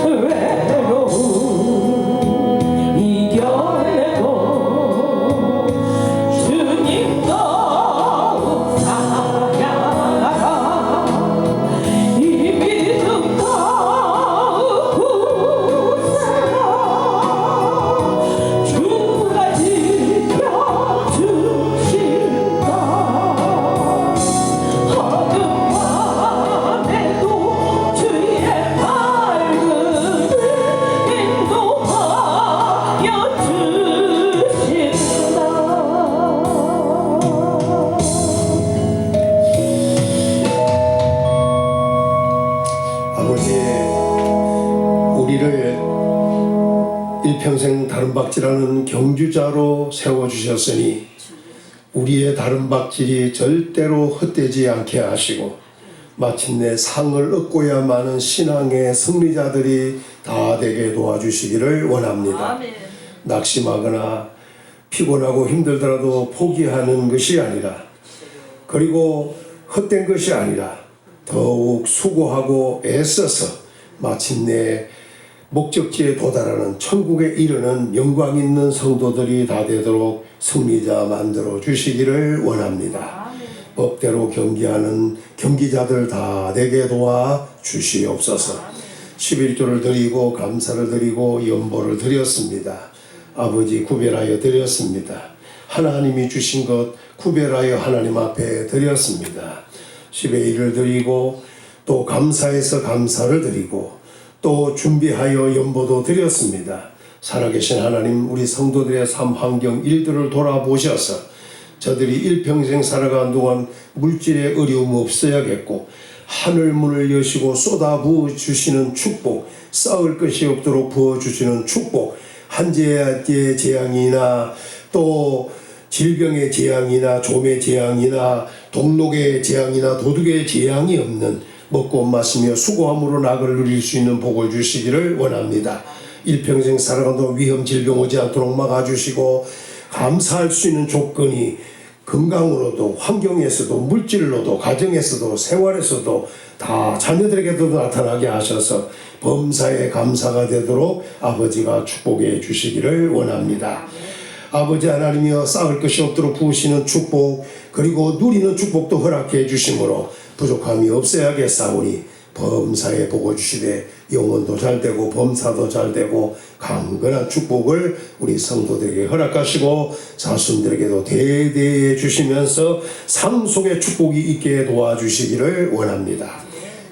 외로움 이겨내고 주님 더욱 사랑하라 이 믿음 더욱 굳세라 주가 지켜주신다 어둠 밤에도 주의 밝은 인도하여 주신다. 아버지, 우리를 일평생 다름박질하는 경주자로 세워주셨으니 우리의 다름박질이 절대로 헛되지 않게 하시고 마침내 상을 얻고야마는 신앙의 승리자들이 다 되게 도와주시기를 원합니다. 아멘. 낙심하거나 피곤하고 힘들더라도 포기하는 것이 아니라, 그리고 헛된 것이 아니라 더욱 수고하고 애써서 마침내 목적지에 도달하는 천국에 이르는 영광 있는 성도들이 다 되도록 승리자 만들어 주시기를 원합니다. 법대로 경기하는 경기자들 다 되게 도와 주시옵소서. 11조를 드리고 감사를 드리고 연보를 드렸습니다. 아버지, 구별하여 드렸습니다. 하나님이 주신 것 구별하여 하나님 앞에 드렸습니다. 10의 1을 드리고 또 감사해서 감사를 드리고 또 준비하여 연보도 드렸습니다. 살아계신 하나님, 우리 성도들의 삶 환경 일들을 돌아보셔서 저들이 일평생 살아가는 동안 물질에 어려움 없어야겠고 하늘 문을 여시고 쏟아부어 주시는 축복, 쌓을 것이 없도록 부어주시는 축복, 한재의 재앙이나 또 질병의 재앙이나 조매 재앙이나 동록의 재앙이나 도둑의 재앙이 없는 먹고 마시며 수고함으로 낙을 누릴 수 있는 복을 주시기를 원합니다. 일평생 살아가도 위험 질병 오지 않도록 막아주시고 감사할 수 있는 조건이 건강으로도 환경에서도 물질로도 가정에서도 생활에서도 다 자녀들에게도 나타나게 하셔서 범사에 감사가 되도록 아버지가 축복해 주시기를 원합니다. 아버지 하나님이여, 쌓을 것이 없도록 부으시는 축복, 그리고 누리는 축복도 허락해 주심으로 부족함이 없어야겠사오니 범사에 복을 주시되 영혼도 잘되고 범사도 잘되고 강건한 축복을 우리 성도들에게 허락하시고 자손들에게도 대대해 주시면서 상속의 축복이 있게 도와주시기를 원합니다.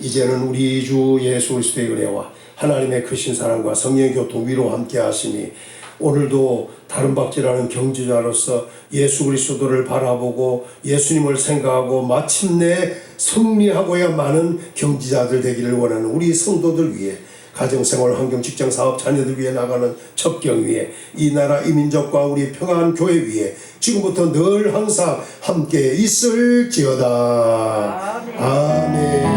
이제는 우리 주 예수 그리스도의 은혜와 하나님의 크신 사랑과 성령의 교통 위로 함께 하시니 오늘도 다름박질하는 경지자로서 예수 그리스도를 바라보고 예수님을 생각하고 마침내 승리하고야 많은 경지자들 되기를 원하는 우리 성도들 위해, 가정생활, 환경, 직장, 사업, 자녀들 위해 나가는 첩경 위에, 이 나라 이 민족과 우리 평안한 교회 위에 지금부터 늘 항상 함께 있을지어다. 아멘.